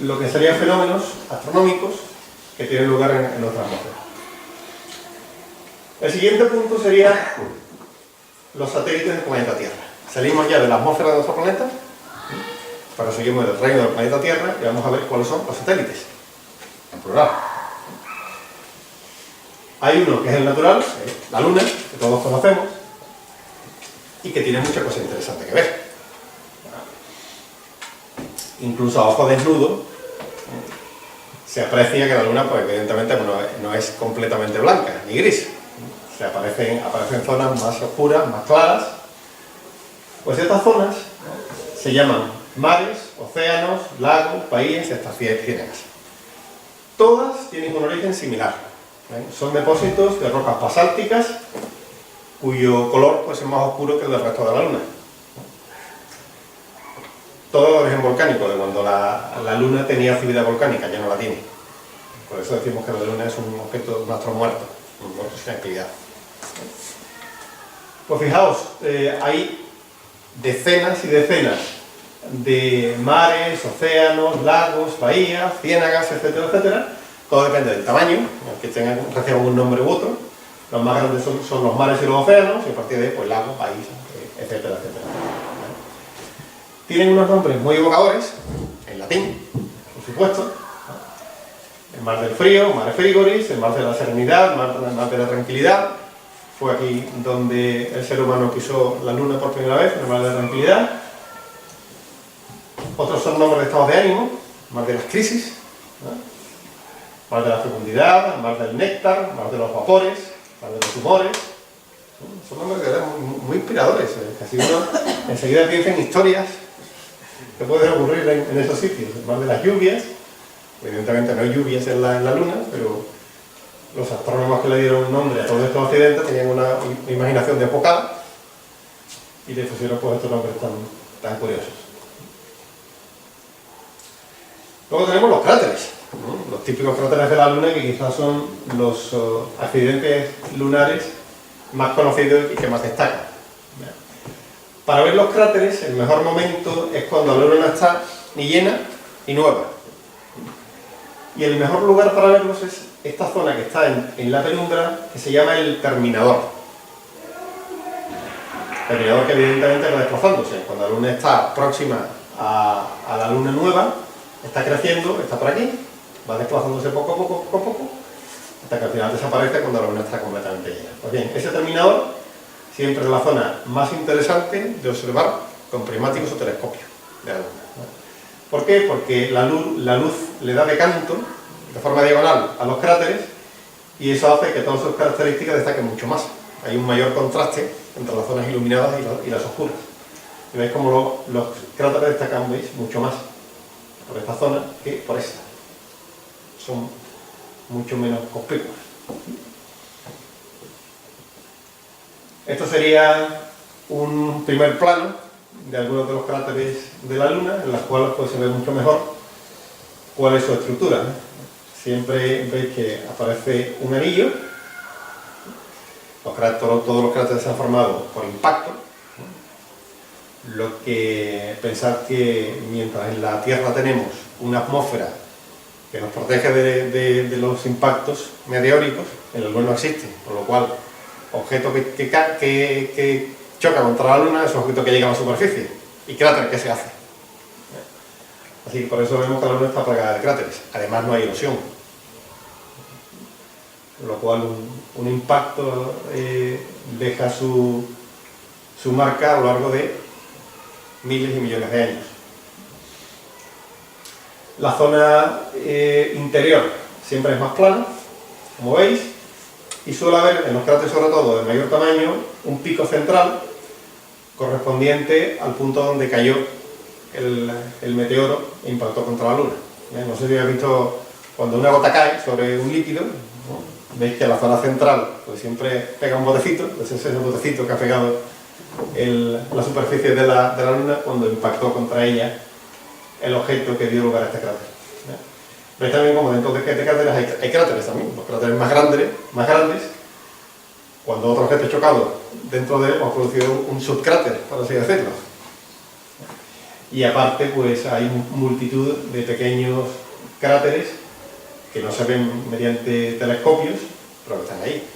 lo que serían fenómenos astronómicos que tienen lugar en nuestra atmósfera. El siguiente punto sería los satélites del planeta Tierra. Salimos ya de la atmósfera de nuestro planeta, pero seguimos en el reino del planeta Tierra y vamos a ver cuáles son los satélites, en plural. Hay uno que es el natural, la Luna, que todos conocemos, y que tiene muchas cosas interesantes que ver. Incluso a ojo desnudo se aprecia que la Luna, pues evidentemente no es completamente blanca ni gris. Se aparecen zonas más oscuras, más claras. Pues estas zonas se llaman mares, océanos, lagos, bahías, estas ciénagas. Todas tienen un origen similar. Son depósitos de rocas basálticas cuyo color pues, es más oscuro que el del resto de la Luna. Todo de origen volcánico, de cuando la Luna tenía actividad volcánica, ya no la tiene. Por eso decimos que la Luna es un objeto, un astro muerto, un muerto sin actividad. Pues fijaos, hay decenas y decenas de mares, océanos, lagos, bahías, ciénagas, etcétera, etcétera. Todo depende del tamaño, que reciban un nombre u otro. Los más grandes son los mares y los océanos, y a partir de ahí, pues lagos, bahías, etcétera, etcétera. Tienen unos nombres muy evocadores, en latín, por supuesto. El mar del frío, Mare Frigoris, el mar de la serenidad, el mar de la tranquilidad. Fue aquí donde el ser humano pisó la Luna por primera vez, el mar de la tranquilidad. Otros son nombres de estados de ánimo, mar de las crisis, ¿no? Mar de la fecundidad, mar del néctar, mar de los vapores, mar de los humores. Son nombres de verdad muy inspiradores. Casi uno enseguida piensa en historias que pueden ocurrir en esos sitios. El mar de las lluvias, evidentemente no hay lluvias en la Luna, pero los astrónomos que le dieron nombre a todos estos accidentes tenían una imaginación desbocada y le pusieron pues, estos nombres tan curiosos. Luego tenemos los cráteres, ¿no? Los típicos cráteres de la Luna, que quizás son los accidentes lunares más conocidos y que más destacan. Para ver los cráteres, el mejor momento es cuando la Luna no está ni llena ni nueva. Y el mejor lugar para verlos es esta zona que está en la penumbra, que se llama el terminador. terminador que evidentemente va desplazándose. Cuando la Luna está próxima a la Luna nueva, está creciendo, está por aquí, va desplazándose poco a poco, hasta que al final desaparece cuando la Luna está completamente llena. Pues bien, ese terminador siempre es la zona más interesante de observar con prismáticos o telescopios de la Luna. ¿Por qué? Porque la luz le da de canto, de forma diagonal, a los cráteres, y eso hace que todas sus características destaquen mucho más. Hay un mayor contraste entre las zonas iluminadas y las oscuras. Y veis como los cráteres destacan, veis, mucho más por esta zona que por esta. Son mucho menos conspicuos. Esto sería un primer plano de algunos de los cráteres de la Luna, en las cuales pues, se ve mucho mejor cuál es su estructura. Siempre veis que aparece un anillo. Todos los cráteres se han formado por impacto. Lo que pensar que mientras en la Tierra tenemos una atmósfera que nos protege de los impactos meteóricos, en la Luna no existe, por lo cual objeto que choca contra la Luna es un objeto que llega a la superficie, y cráter que se hace. Así que por eso vemos que la Luna está plagada de cráteres. Además no hay erosión, con lo cual un impacto deja su marca a lo largo de miles y millones de años. La zona interior siempre es más plana, como veis, y suele haber en los cráteres, sobre todo de mayor tamaño, un pico central correspondiente al punto donde cayó el meteoro e impactó contra la Luna. No sé si habéis visto cuando una gota cae sobre un líquido, ¿no? Veis que la zona central pues siempre pega un botecito, pues ese es el botecito que ha pegado la superficie de la Luna cuando impactó contra ella el objeto que dio lugar a este cráter. Veis también como dentro de cráteres hay cráteres también, los cráteres más grandes, cuando otro objeto ha chocado dentro de él, hemos producido un subcráter, por así decirlo. Y aparte pues hay multitud de pequeños cráteres que no se ven mediante telescopios, pero que están ahí.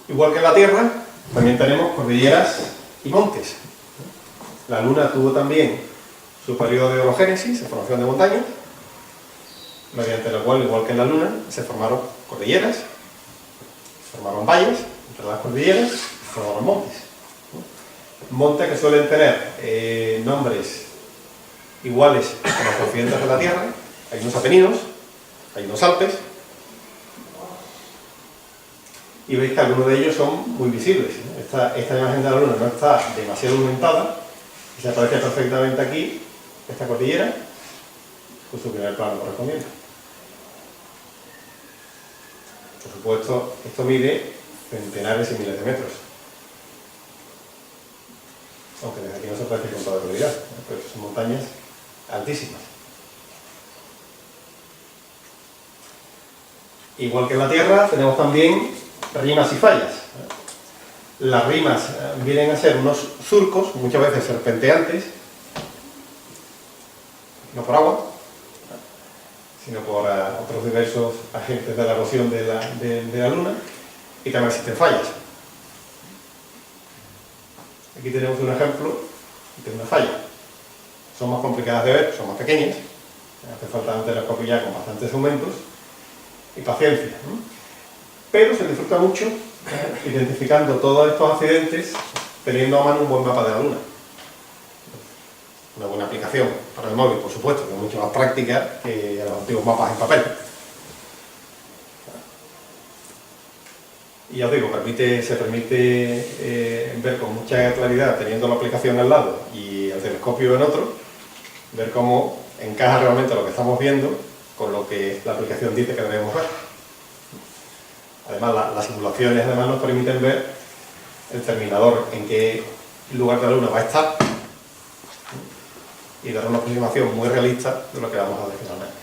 Igual que en la Tierra, también tenemos cordilleras y montes. La Luna tuvo también su periodo de orogénesis, de formación de montañas, mediante lo cual, igual que en la Luna, se formaron cordilleras, se formaron valles entre las cordilleras, se formaron montes. Montes que suelen tener nombres iguales a los continentes de la Tierra. Hay unos Apeninos, hay unos Alpes, y veis que algunos de ellos son muy visibles. Esta imagen de la Luna no está demasiado aumentada y se aparece perfectamente aquí esta cordillera con su primer plano correspondiente. Por supuesto, esto mide centenares y miles de metros, aunque desde aquí no se aprecia con toda claridad, pero son montañas altísimas. Igual que en la Tierra, tenemos también rimas y fallas. Las rimas vienen a ser unos surcos, muchas veces serpenteantes, no por agua, sino por otros diversos agentes de la erosión de la Luna, y también existen fallas. Aquí tenemos un ejemplo de una falla. Son más complicadas de ver, son más pequeñas, hace falta un telescopio ya con bastantes aumentos y paciencia, ¿no? Pero se disfruta mucho identificando todos estos accidentes teniendo a mano un buen mapa de la Luna. Una buena aplicación para el móvil, por supuesto, que es mucho más práctica que los antiguos mapas en papel. Y ya os digo, se permite ver con mucha claridad, teniendo la aplicación al lado y el telescopio en otro, ver cómo encaja realmente lo que estamos viendo con lo que la aplicación dice que debemos ver. Además, las simulaciones además nos permiten ver el terminador, en qué lugar de la Luna va a estar, y dar una aproximación muy realista de lo que vamos a ver finalmente.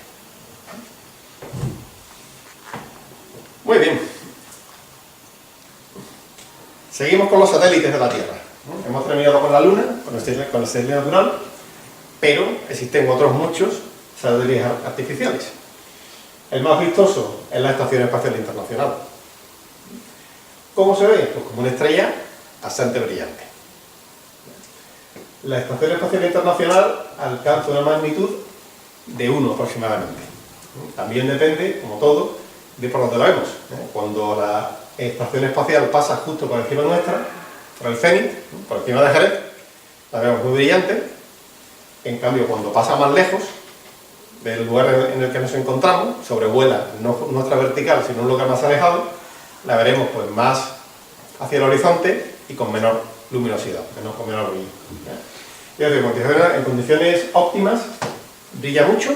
Muy bien. Seguimos con los satélites de la Tierra. Hemos terminado con la Luna, con el satélite natural, pero existen otros muchos satélites artificiales. El más vistoso es la Estación Espacial Internacional. ¿Cómo se ve? Pues como una estrella bastante brillante. La Estación Espacial Internacional alcanza una magnitud de 1 aproximadamente. También depende, como todo, de por dónde la vemos. Cuando la estación espacial pasa justo por encima nuestra, por el cenit, por encima de Jerez, la vemos muy brillante. En cambio, cuando pasa más lejos del lugar en el que nos encontramos, sobrevuela no nuestra vertical, sino un lugar más alejado, la veremos pues más hacia el horizonte y con menor luminosidad, con menor brillo. Ya digo, en condiciones óptimas brilla mucho,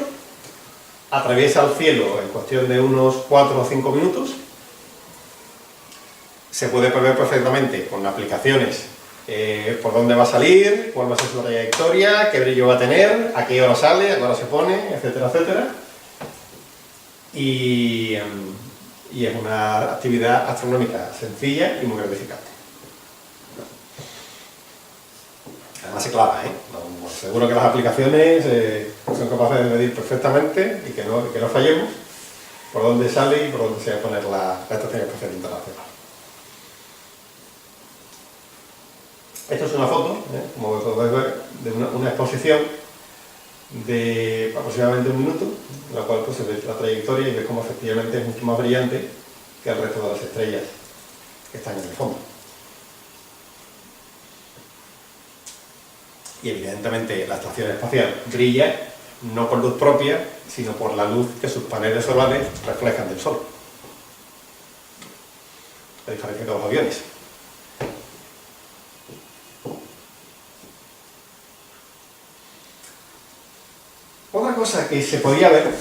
atraviesa el cielo en cuestión de unos 4 o 5 minutos, se puede prever perfectamente con aplicaciones por dónde va a salir, cuál va a ser su trayectoria, qué brillo va a tener, a qué hora sale, a qué hora se pone, etcétera, etcétera. Y es una actividad astronómica sencilla y muy gratificante. Además se clava, seguro que las aplicaciones son capaces de medir perfectamente y que no fallemos por dónde sale y por dónde se va a poner la Estación Espacial Internacional. Esto es una foto, como podéis ver, de una exposición de aproximadamente 1 minuto, en la cual pues, se ve la trayectoria y ve cómo efectivamente es mucho más brillante que el resto de las estrellas que están en el fondo. Y evidentemente la estación espacial brilla no por luz propia, sino por la luz que sus paneles solares reflejan del Sol, a diferencia de los aviones. Otra cosa que se podía ver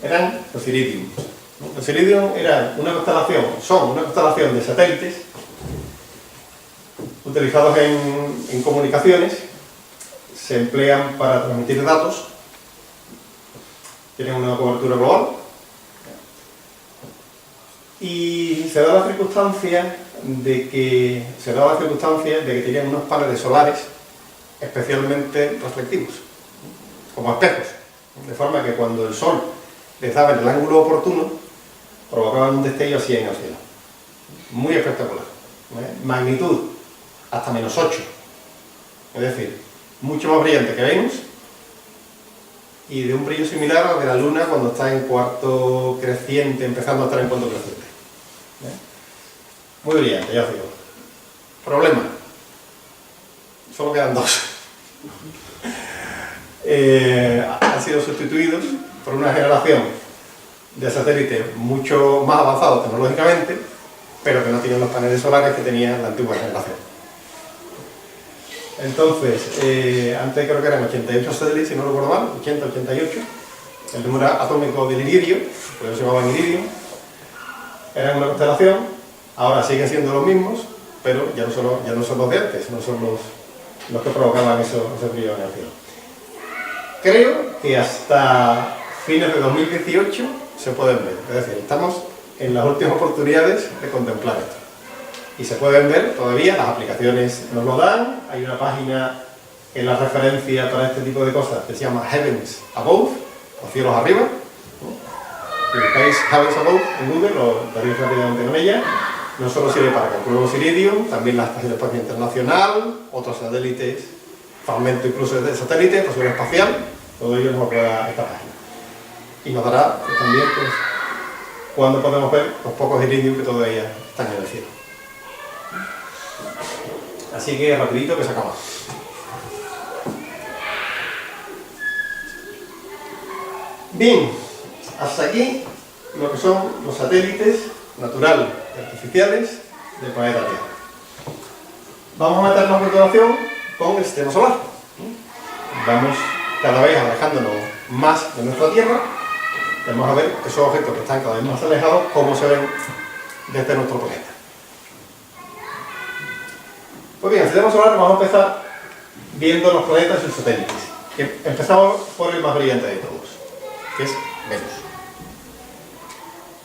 eran los iridium. Los iridium son una constelación de satélites utilizados en comunicaciones, se emplean para transmitir datos, tienen una cobertura global y se da la circunstancia de que tenían unos paneles solares especialmente reflectivos, como espejos. De forma que cuando el Sol les daba en el ángulo oportuno, provocaban un destello así en el cielo. Muy espectacular. Magnitud hasta -8. Es decir, mucho más brillante que Venus y de un brillo similar al de la Luna cuando está en cuarto creciente, empezando a estar en cuarto creciente. Muy brillante, ya os digo. Problema. Solo quedan 2. Han sido sustituidos por una generación de satélites mucho más avanzados tecnológicamente, pero que no tienen los paneles solares que tenía la antigua generación. Entonces, antes creo que eran 88 satélites, si no recuerdo mal, 80, 88, el número atómico del iridio, por eso se llamaban iridio, eran una constelación, ahora siguen siendo los mismos, pero ya no son los de antes, no son los que provocaban ese brillo en el cielo. Creo que hasta fines de 2018 se pueden ver, es decir, estamos en las últimas oportunidades de contemplar esto. Y se pueden ver todavía, las aplicaciones nos lo dan, hay una página en la referencia para este tipo de cosas que se llama Heavens Above, o cielos arriba. Si buscáis Heavens Above en Google, lo daréis rápidamente con ella. No solo sirve para calcular iridium, también la Estación Espacial Internacional, otros satélites, fragmentos incluso de satélites, estación espacial, todo ello nos lo da esta página. Y nos dará pues, también pues, cuándo podemos ver los pocos iridium que todavía están en el cielo. Así que rapidito que se acaba. Bien, hasta aquí lo que son los satélites naturales y artificiales del planeta Tierra. Vamos a meternos a continuación con el sistema solar. Vamos cada vez alejándonos más de nuestra Tierra. Vamos a ver esos objetos que están cada vez más alejados, cómo se ven desde nuestro planeta. Pues bien, el sistema solar vamos a empezar viendo los planetas y sus satélites. Empezamos por el más brillante de todos, que es Venus.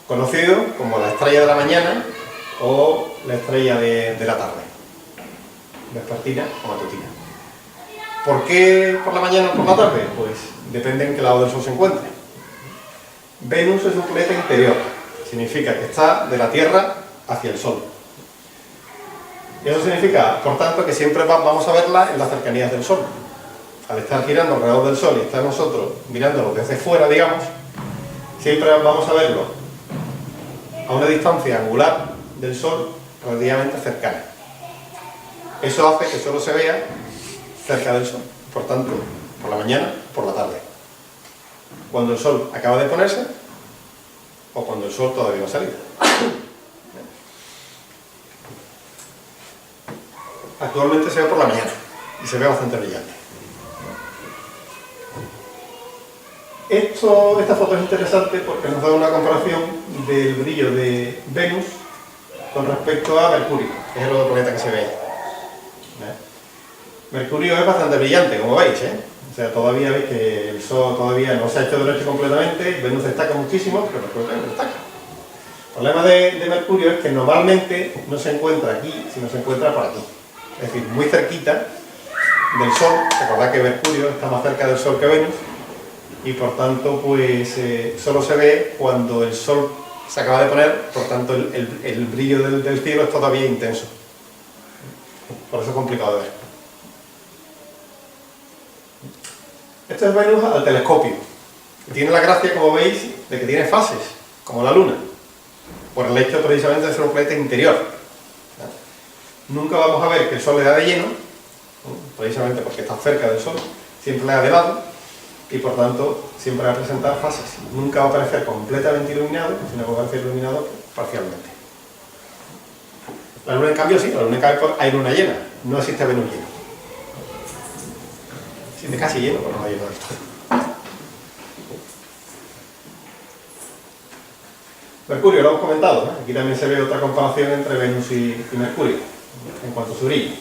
Conocido como la estrella de la mañana o la estrella de la tarde, vespertina o matutina. ¿Por qué por la mañana o por la tarde? Pues depende en qué lado del Sol se encuentre. Venus es un planeta interior, significa que está de la Tierra hacia el Sol. Y eso significa, por tanto, que siempre vamos a verla en las cercanías del Sol. Al estar girando alrededor del Sol y estar nosotros mirándolo desde fuera, digamos, siempre vamos a verlo a una distancia angular del Sol relativamente cercana. Eso hace que solo se vea cerca del Sol, por tanto, por la mañana, por la tarde. Cuando el Sol acaba de ponerse o cuando el Sol todavía no ha salido. Actualmente se ve por la mañana y se ve bastante brillante. Esta foto es interesante porque nos da una comparación del brillo de Venus con respecto a Mercurio, que es el otro planeta que se ve ahí. Mercurio es bastante brillante, como veis, O sea, todavía veis que el Sol todavía no se ha hecho de noche completamente, Venus destaca muchísimo, pero Mercurio también destaca. El problema de Mercurio es que normalmente no se encuentra aquí, sino se encuentra por aquí. Es decir, muy cerquita del Sol. Recordad que Mercurio está más cerca del Sol que Venus y por tanto pues solo se ve cuando el Sol se acaba de poner, por tanto el brillo del cielo es todavía intenso. Por eso es complicado de ver. Esto es Venus al telescopio. Tiene la gracia, como veis, de que tiene fases, como la Luna, por el hecho precisamente de ser un planeta interior. Nunca vamos a ver que el Sol le da de lleno, precisamente porque está cerca del Sol, siempre le da de lado, y por tanto siempre va a presentar fases. Nunca va a aparecer completamente iluminado, sino que va a aparecer iluminado parcialmente. La Luna, en cambio, sí, la Luna, en cambio, hay luna llena, no existe Venus lleno. Existe casi lleno, pero no hay lleno del todo. Mercurio, lo hemos comentado, Aquí también se ve otra comparación entre Venus y Mercurio, en cuanto a su brillo.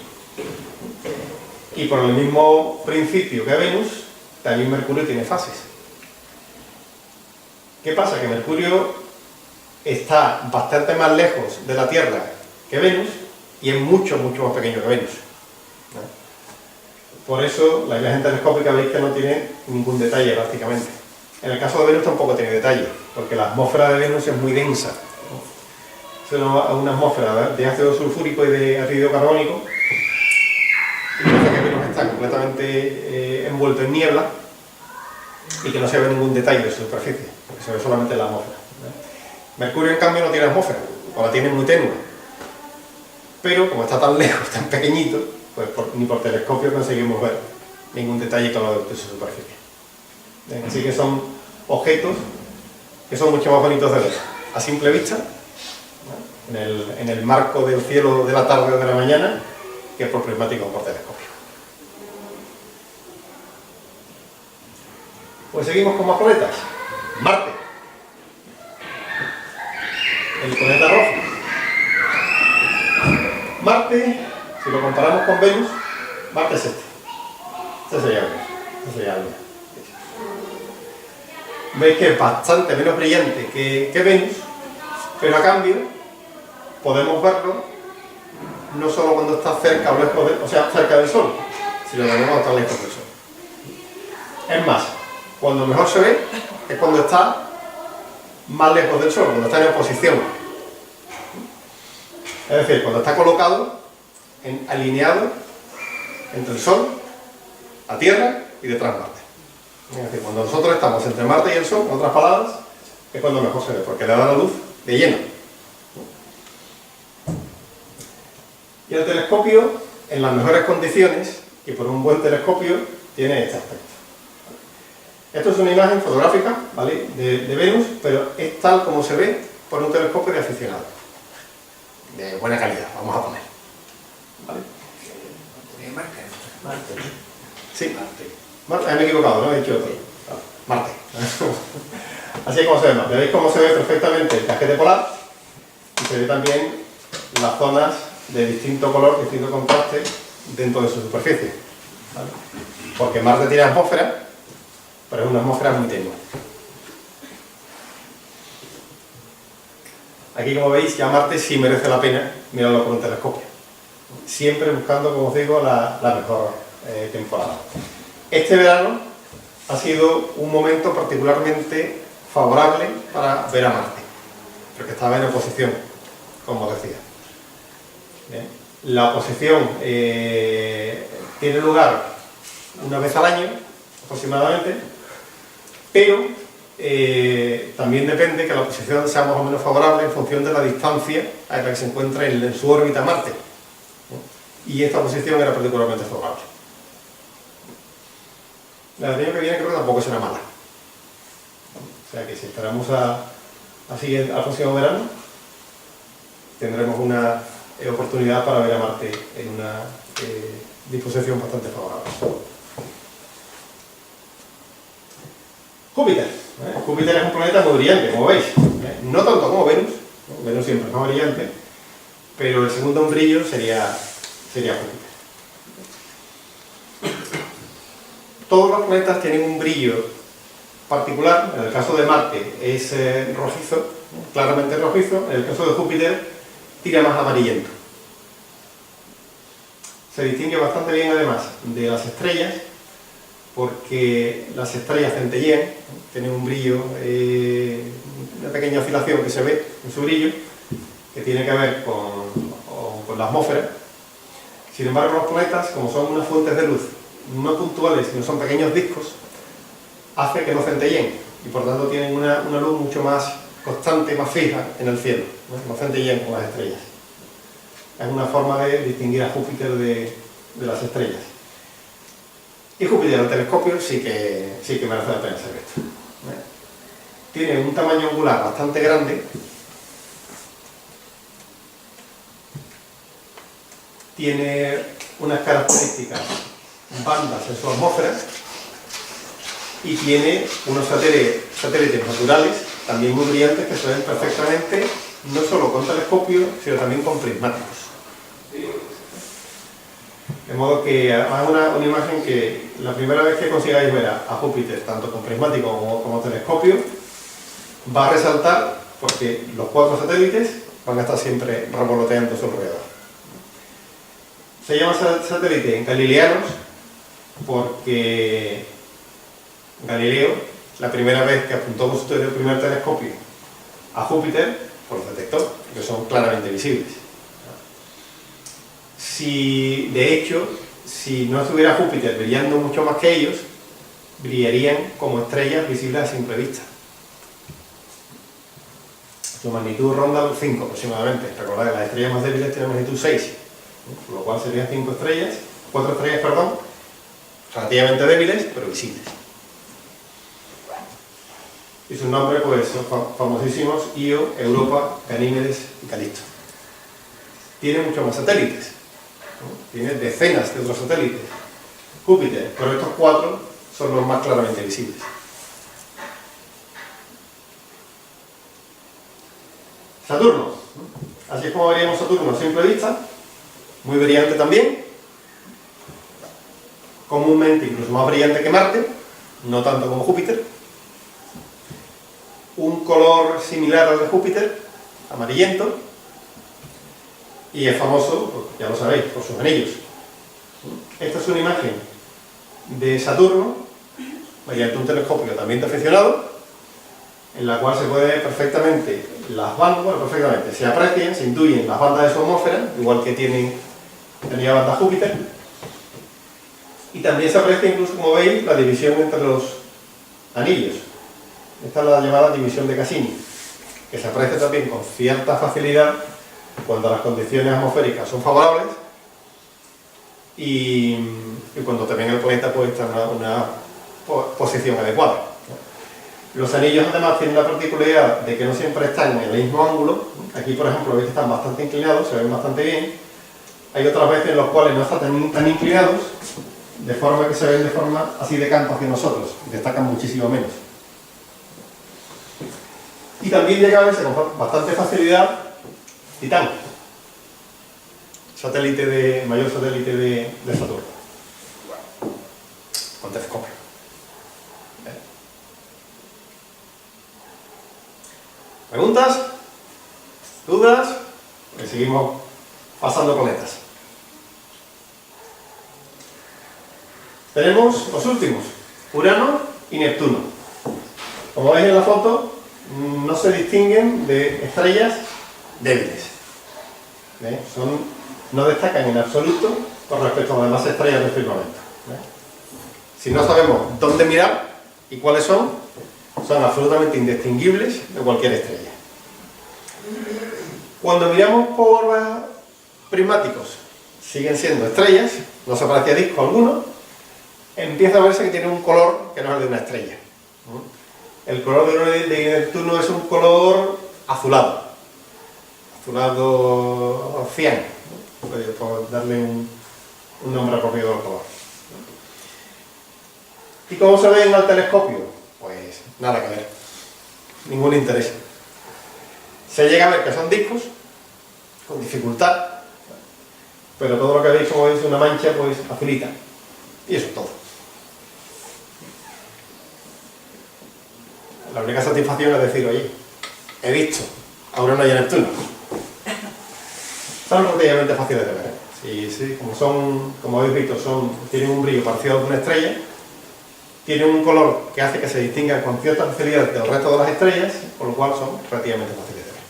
Y por el mismo principio que Venus, también Mercurio tiene fases. ¿Qué pasa? Que Mercurio está bastante más lejos de la Tierra que Venus y es mucho, mucho más pequeño que Venus. Por eso la imagen telescópica veis que no tiene ningún detalle prácticamente. En el caso de Venus tampoco tiene detalle, porque la atmósfera de Venus es muy densa. Es una atmósfera de ácido sulfúrico y de ácido carbónico. Y parece que Venus está completamente envuelto en niebla y que no se ve ningún detalle de su superficie, porque se ve solamente la atmósfera. Mercurio, en cambio, no tiene atmósfera, o la tiene muy tenue. Pero como está tan lejos, tan pequeñito, pues ni por telescopio conseguimos ver ningún detalle claro de su superficie. Así que son objetos que son mucho más bonitos de ver a simple vista, en el marco del cielo de la tarde o de la mañana, que por prismático o por telescopio. Pues seguimos con más planetas. Marte. El planeta rojo. Marte, si lo comparamos con Venus, Marte es este. Este sería Venus. Este sería la Luna. Veis que es bastante menos brillante que Venus, pero a cambio podemos verlo no solo cuando está cerca o lejos cerca del Sol, sino también cuando está lejos del Sol. Es más, cuando mejor se ve es cuando está más lejos del Sol, cuando está en oposición. Es decir, cuando está colocado, alineado entre el Sol, la Tierra y detrás Marte. Es decir, cuando nosotros estamos entre Marte y el Sol, en otras palabras, es cuando mejor se ve, porque le da la luz de lleno. Y el telescopio, en las mejores condiciones, y por un buen telescopio, tiene este aspecto. Esto es una imagen fotográfica, ¿vale?, de Venus, pero es tal como se ve por un telescopio de aficionado. De buena calidad, vamos a poner. ¿Vale? Marte. Sí, Marte. Me he equivocado, ¿no? He dicho otro. Marte. Así es como se ve Marte. Veis cómo se ve perfectamente el casquete polar y se ve también las zonas de distinto color, distinto contraste dentro de su superficie. ¿Vale? Porque Marte tiene atmósfera, pero es una atmósfera muy tenue. Aquí, como veis, ya Marte sí merece la pena mirarlo por un telescopio. Siempre buscando, como os digo, la mejor temporada. Este verano ha sido un momento particularmente favorable para ver a Marte, porque estaba en oposición, como decía. Bien. La oposición tiene lugar una vez al año, aproximadamente, pero también depende que la oposición sea más o menos favorable en función de la distancia a la que se encuentra en su órbita Marte. Y esta oposición era particularmente favorable. La del año que viene creo que tampoco será mala. O sea que si esperamos al próximo verano, tendremos una oportunidad para ver a Marte en una disposición bastante favorable. Júpiter. Júpiter es un planeta muy brillante, como veis. No tanto como Venus, ¿no? Venus siempre es más brillante, pero el segundo en brillo sería Júpiter. Todos los planetas tienen un brillo particular. En el caso de Marte es rojizo, claramente rojizo. En el caso de Júpiter tira más amarillento. Se distingue bastante bien además de las estrellas, porque las estrellas centellean, tienen un brillo, una pequeña oscilación que se ve en su brillo, que tiene que ver con la atmósfera. Sin embargo, los planetas, como son unas fuentes de luz no puntuales, sino son pequeños discos, hace que no centelleen y por tanto tienen una luz mucho más constante, más fija en el cielo, no centelleen como las estrellas. Es una forma de distinguir a Júpiter de las estrellas. Y Júpiter al telescopio sí que merece la pena ser visto. Tiene un tamaño angular bastante grande. Tiene unas características bandas en su atmósfera y tiene unos satélites naturales también muy brillantes que se ven perfectamente no solo con telescopio sino también con prismáticos. De modo que además una imagen que la primera vez que consigáis ver a Júpiter tanto con prismático como telescopio va a resaltar porque los 4 satélites van a estar siempre revoloteando a su alrededor. Se llama satélite galileanos porque Galileo, la primera vez que apuntó con su primer telescopio a Júpiter, pues los detectó, que son claramente visibles. De hecho, si no estuviera Júpiter brillando mucho más que ellos, brillarían como estrellas visibles a simple vista. Su magnitud ronda los 5 aproximadamente. Recordad que las estrellas más débiles tienen magnitud 6, por lo cual serían 4 estrellas, relativamente débiles, pero visibles. Y sus nombres pues son famosísimos: Io, Europa, Ganímedes y Calisto. Tiene muchos más satélites, ¿no? Tiene decenas de otros satélites. Júpiter, pero estos 4 son los más claramente visibles. Saturno. Así es como veríamos Saturno a simple vista, muy brillante también, comúnmente incluso más brillante que Marte, no tanto como Júpiter. Un color similar al de Júpiter, amarillento, y es famoso, ya lo sabéis, por sus anillos. Esta es una imagen de Saturno mediante un telescopio también aficionado, en la cual se puede ver perfectamente las bandas, se aprecian, se intuyen las bandas de su atmósfera, igual que tenía banda Júpiter, y también se aprecia incluso, como veis, la división entre los anillos. Esta es la llamada división de Cassini, que se aprecia también con cierta facilidad cuando las condiciones atmosféricas son favorables y cuando también el planeta puede estar en una posición adecuada. Los anillos además tienen la particularidad de que no siempre están en el mismo ángulo. Aquí, por ejemplo, veis que están bastante inclinados, se ven bastante bien. Hay otras veces en las cuales no están tan inclinados, de forma que se ven de forma así de canto hacia nosotros, destacan muchísimo menos. Y también llega a verse con bastante facilidad Titán, mayor satélite de Saturno, con telescopio. ¿Preguntas? ¿Dudas? Pues seguimos pasando planetas. Tenemos los últimos, Urano y Neptuno. Como veis en la foto, no se distinguen de estrellas débiles. ¿Ves? No destacan en absoluto con respecto a las demás estrellas del firmamento. ¿Ves? Si no sabemos dónde mirar y cuáles son absolutamente indistinguibles de cualquier estrella. Cuando miramos por prismáticos, siguen siendo estrellas, no se aparece disco alguno, empieza a verse que tiene un color que no es el de una estrella. El color de Neptuno es un color azulado, azulado cian, por darle un nombre apropiado al color. ¿Y cómo se ven al telescopio? Pues nada que ver, ningún interés. Se llega a ver que son discos, con dificultad, pero todo lo que veis, como veis, una mancha, pues azulita. Y eso es todo. La única satisfacción es decir, oye, he visto a Urano y a Neptuno. Son relativamente fáciles de ver. Sí, como habéis visto, tienen un brillo parecido al de una estrella, tienen un color que hace que se distingan con cierta facilidad del resto de las estrellas, por lo cual son relativamente fáciles de ver.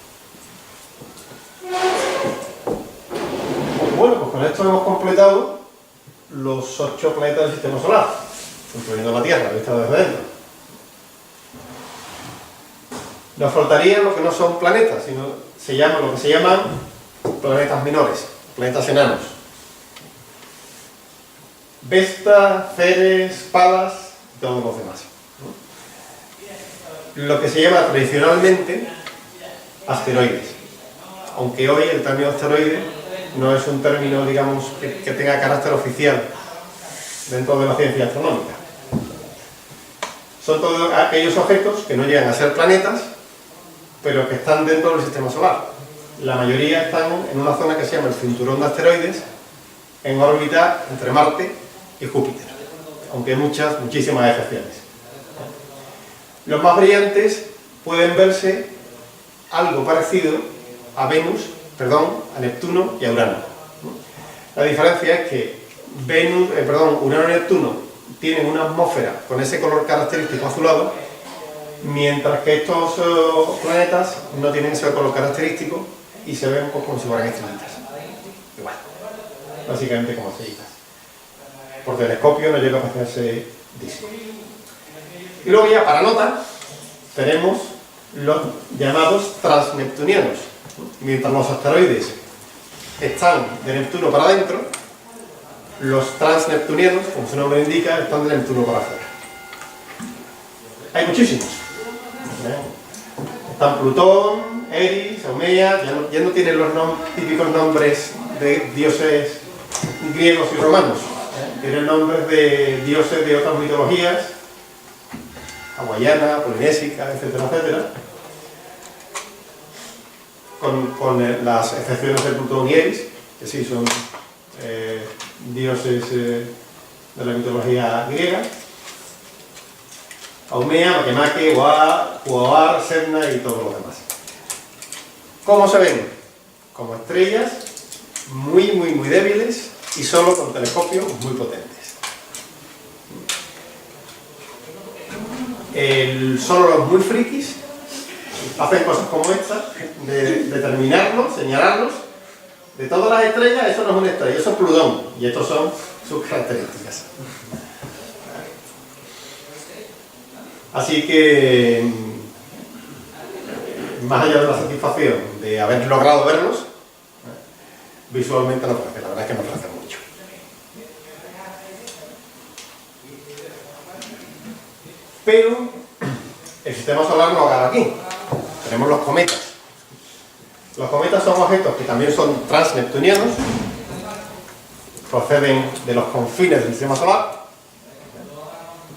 Bueno, pues con esto hemos completado los 8 planetas del Sistema Solar, incluyendo la Tierra, vista desde dentro. Nos faltarían lo que no son planetas, sino lo que se llaman planetas menores, planetas enanos. Vesta, Ceres, Palas y todos los demás. Lo que se llama tradicionalmente asteroides. Aunque hoy el término asteroide no es un término, digamos, que tenga carácter oficial dentro de la ciencia astronómica. Son todos aquellos objetos que no llegan a ser planetas, pero que están dentro del Sistema Solar. La mayoría están en una zona que se llama el cinturón de asteroides, en órbita entre Marte y Júpiter, aunque hay muchísimas excepciones. Los más brillantes pueden verse algo parecido a Neptuno y a Urano. La diferencia es que Urano y Neptuno tienen una atmósfera con ese color característico azulado, mientras que estos planetas no tienen ese color característico y se ven pues, como si fueran estrellitas. Igual, básicamente como estrellitas. Por telescopio no llega a hacerse disco. Y luego ya para nota tenemos los llamados transneptunianos. Mientras los asteroides están de Neptuno para adentro, los transneptunianos, como su nombre indica, están de Neptuno para afuera. Hay muchísimos. Están Plutón, Eris, Haumea, ya no tienen los típicos nombres de dioses griegos y romanos. Tienen nombres de dioses de otras mitologías, hawaiana, polinésica, etcétera, etcétera. Con las excepciones de Plutón y Eris, que sí son dioses de la mitología griega. Haumea, Makemake, Huaar, Sedna y todos los demás. ¿Cómo se ven? Como estrellas muy débiles y solo con telescopios muy potentes. Solo los muy frikis hacen cosas como esta, de determinarlos, señalarlos. De todas las estrellas, eso no es una estrella, eso es Plutón, y estas son sus características. Así que, más allá de la satisfacción de haber logrado verlos, visualmente nos parece, la verdad es que nos parece mucho. Pero el Sistema Solar no acaba aquí. Tenemos los cometas. Los cometas son objetos que también son transneptunianos, proceden de los confines del Sistema Solar,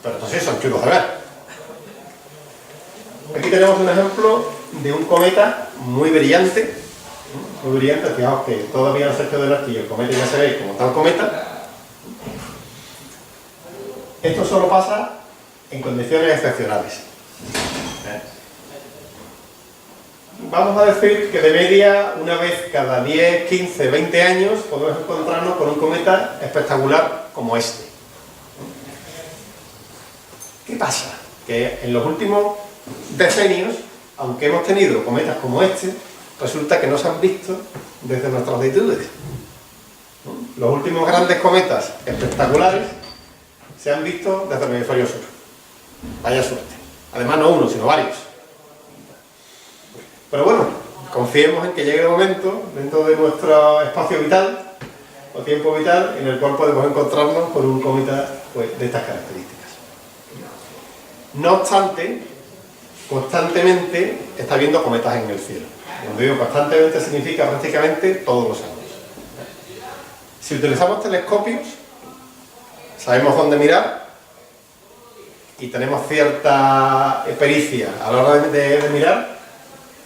pero estos sí son chulos de ver. Aquí tenemos un ejemplo de un cometa muy brillante, fijaos que todavía no se ha hecho de noche y el cometa ya se ve como tal cometa. Esto solo pasa en condiciones excepcionales. Vamos a decir que de media, una vez cada 10, 15, 20 años, podemos encontrarnos con un cometa espectacular como este. ¿Qué pasa? Que en los últimos decenios, aunque hemos tenido cometas como este, resulta que no se han visto desde nuestras latitudes. Los últimos grandes cometas espectaculares se han visto desde el hemisferio sur. Vaya suerte. Además no uno, sino varios. Pero bueno, confiemos en que llegue el momento, dentro de nuestro espacio vital, o tiempo vital, en el cual podemos encontrarnos con un cometa pues, de estas características. No obstante, constantemente está habiendo cometas en el cielo. Cuando digo constantemente significa prácticamente todos los años. Si utilizamos telescopios, sabemos dónde mirar y tenemos cierta pericia a la hora de mirar,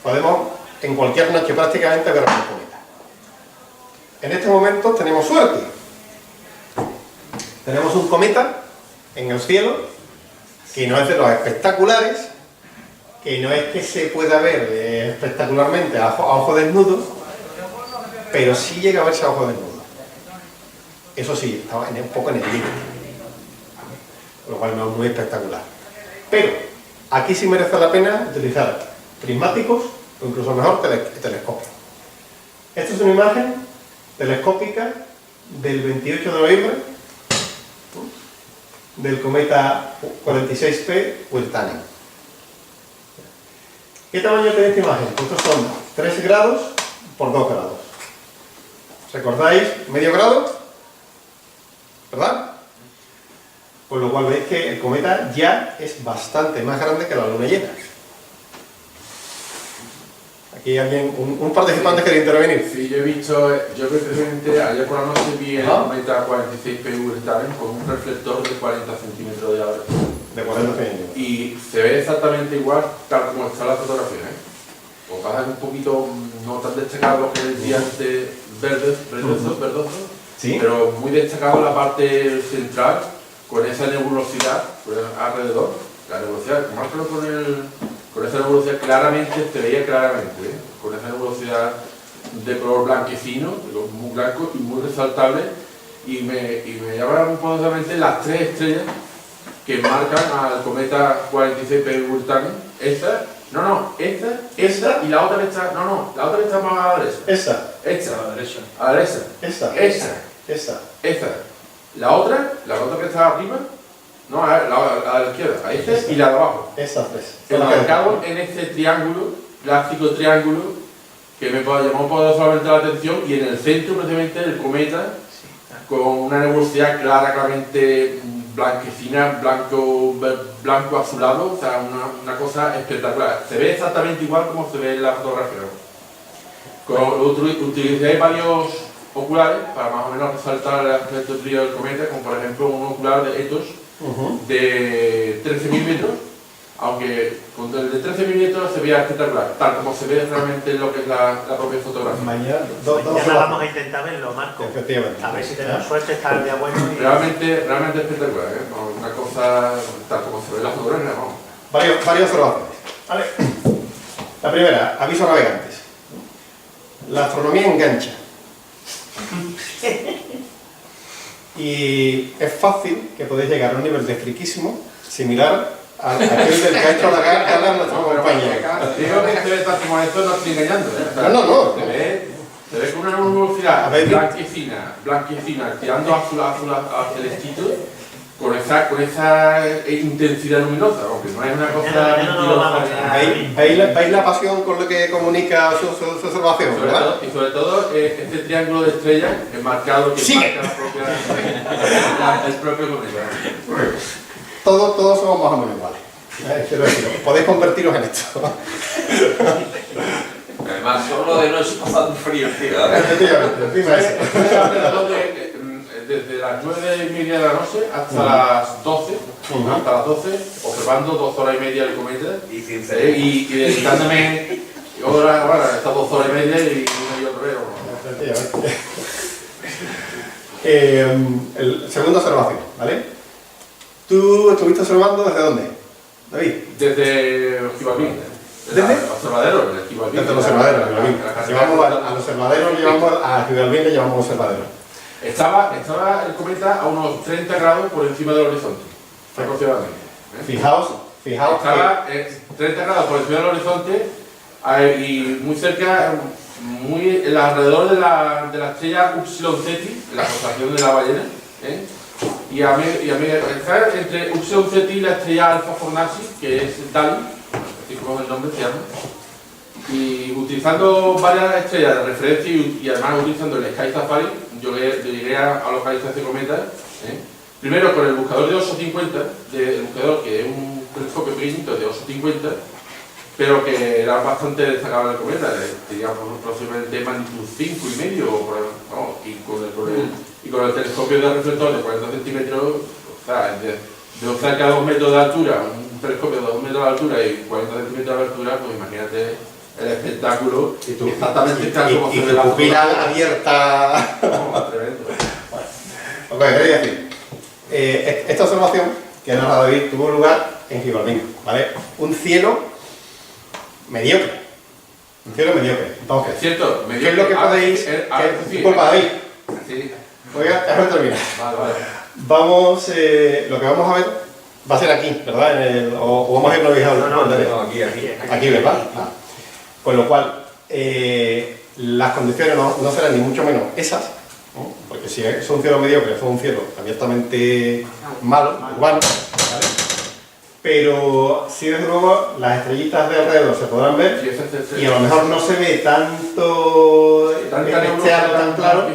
podemos en cualquier noche prácticamente ver una cometa. En este momento tenemos suerte. Tenemos un cometa en el cielo que no es de los espectaculares, que no es que se pueda ver espectacularmente a ojo desnudo, pero sí llega a verse a ojo desnudo. Eso sí, estaba un poco en el límite, lo cual no es muy espectacular. Pero aquí sí merece la pena utilizar prismáticos o incluso mejor telescopios. Esta es una imagen telescópica del 28 de noviembre del cometa 46P Wirtanen. ¿Qué tamaño tiene esta imagen? Pues estos son 3 grados por 2 grados. ¿Recordáis? Medio grado, ¿verdad? Por lo cual veis que el cometa ya es bastante más grande que la luna llena. Aquí alguien, un participante quiere intervenir. Sí, yo precisamente ayer por la noche vi el cometa 46P Wirtanen con un reflector de 40 centímetros de diámetro. De 40 centímetros. Y se ve exactamente igual tal como está la fotografía, ¿eh? O pasa un poquito, no tan destacado que el diante verdoso, ¿Sí? pero muy destacado la parte central con esa nebulosidad alrededor. La nebulosidad, márcalo con esa nebulosidad claramente, se veía claramente, ¿eh? Con esa nebulosidad de color blanquecino, muy blanco y muy resaltable, y me llamaron poderosamente las 3 estrellas que marcan al cometa 46P Wirtanen. Esta y la otra que está, la otra que está más a la derecha. Esta. Esta. A la derecha. A la derecha. Esta. La otra que está arriba, no, a la izquierda, a esta y la de abajo. Estas 3. Enmarcado en este triángulo, clásico triángulo, que me llamó poderosamente la atención, y en el centro precisamente el cometa, con una nebulosidad claramente blanquecina, blanco azulado, o sea, una cosa espectacular. Se ve exactamente igual como se ve en la fotografía. Utilicé varios oculares para más o menos resaltar el aspecto frío del cometa, como por ejemplo un ocular de Ethos de 13 milímetros, aunque con el de 13 milímetros se veía espectacular, tal como se ve realmente en lo que es la propia fotografía. Mañana Ya vamos a intentar verlo, Marco. Efectivamente. A ver si tenemos suerte, está el día bueno. Y... Realmente espectacular, ¿eh? Una cosa tal como se ve en la fotografía, vamos. Varias observaciones. ¿Vale? La primera, aviso a navegantes. La astronomía engancha. Y es fácil que podéis llegar a un nivel de friquísimo similar a aquel del que ha hecho la gala nuestro compañero. Digo que se ve tal como esto, no estoy engañando, ¿eh? O sea, No. Se ve con una luminosidad blanquecina, tirando azul a celestito, con esa intensidad luminosa, aunque no es una cosa mentirosa. ¿Veis la pasión con la que comunica su observación, verdad? Y sobre todo este triángulo de estrellas enmarcado que marca el propio cometa. Todos somos más o menos iguales. Quiero decir, podéis convertiros en esto. Además, solo de noche pasando frío, tío. Efectivamente, encima eso. Desde las 9:30 de la noche hasta las 12, observando 2 horas y media el cometa Y sin ser. y dedicándome estas 2 horas y media y una y otra vez. Efectivamente. Segunda observación, ¿vale? ¿Tú estuviste observando desde dónde, David? Desde los Gibalbín. ¿Desde? El observadero, el Gibalbín. Desde los observaderos, llevamos al observadero, a Gibalbín le llevamos observadero. Estaba el cometa a unos 30 grados por encima del horizonte, aproximadamente. Fijaos Fijaos estaba 30 grados por encima del horizonte y muy cerca, muy alrededor de la estrella Upsilon Ceti, la constelación de la ballena. Y está entre Upsilon Ceti y la estrella Alpha Fornaci, que es Dali, así como el nombre se llama. Y utilizando varias estrellas de referencia y además utilizando el Sky Safari, yo llegué a localizar este cometa. Primero con el buscador de OSO 50, el buscador que es un telescopio pequeñito de OSO 50, pero que era bastante destacable el cometa, tenía aproximadamente magnitud 5,5, y con el telescopio de reflector de 40 centímetros, o sea, de cerca de 2 metros de altura, un telescopio de 2 metros de altura y 40 centímetros de altura, pues imagínate el espectáculo, y tú, exactamente tal como y se ve tu la pupila fotografía. abierta. No, tremendo. Lo que quería decir, esta observación que ha narrado David tuvo lugar en Gibraltar, ¿vale? Un cielo mediocre. Un cielo mediocre. Entonces, Es cierto, ¿qué es lo que podéis...? Disculpa, David. Sí. Voy a terminar. Vale. Vamos, lo que vamos a ver va a ser aquí, ¿verdad? O vamos a irnos viajando. No, aquí. Aquí, ¿verdad? Ah. Con lo cual, las condiciones no serán ni mucho menos esas, ¿no? Porque si es un cielo mediocre, fue un cielo abiertamente malo, urbano, ¿vale? Pero sí, desde luego, las estrellitas de alrededor se podrán ver y a lo mejor no se ve tanto este halo tan claro,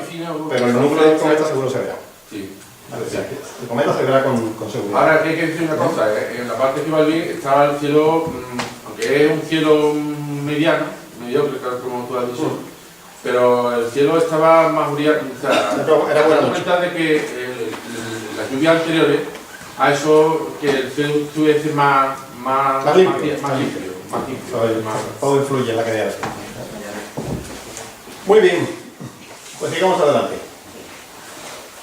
pero el núcleo del cometa seguro se verá. Sí. Vale, o sea, que el cometa se verá con seguridad. Ahora hay que decir una cosa, en la parte que va bien estaba el cielo, aunque es un cielo mediano, mediocre, como tú has dicho, pero el cielo estaba más brillante, o sea, Era buena noche. cuenta de que las lluvias anteriores a eso, que el cielo estuviese más limpio. Todo influye en la calidad de la escena. Muy bien, pues sigamos adelante.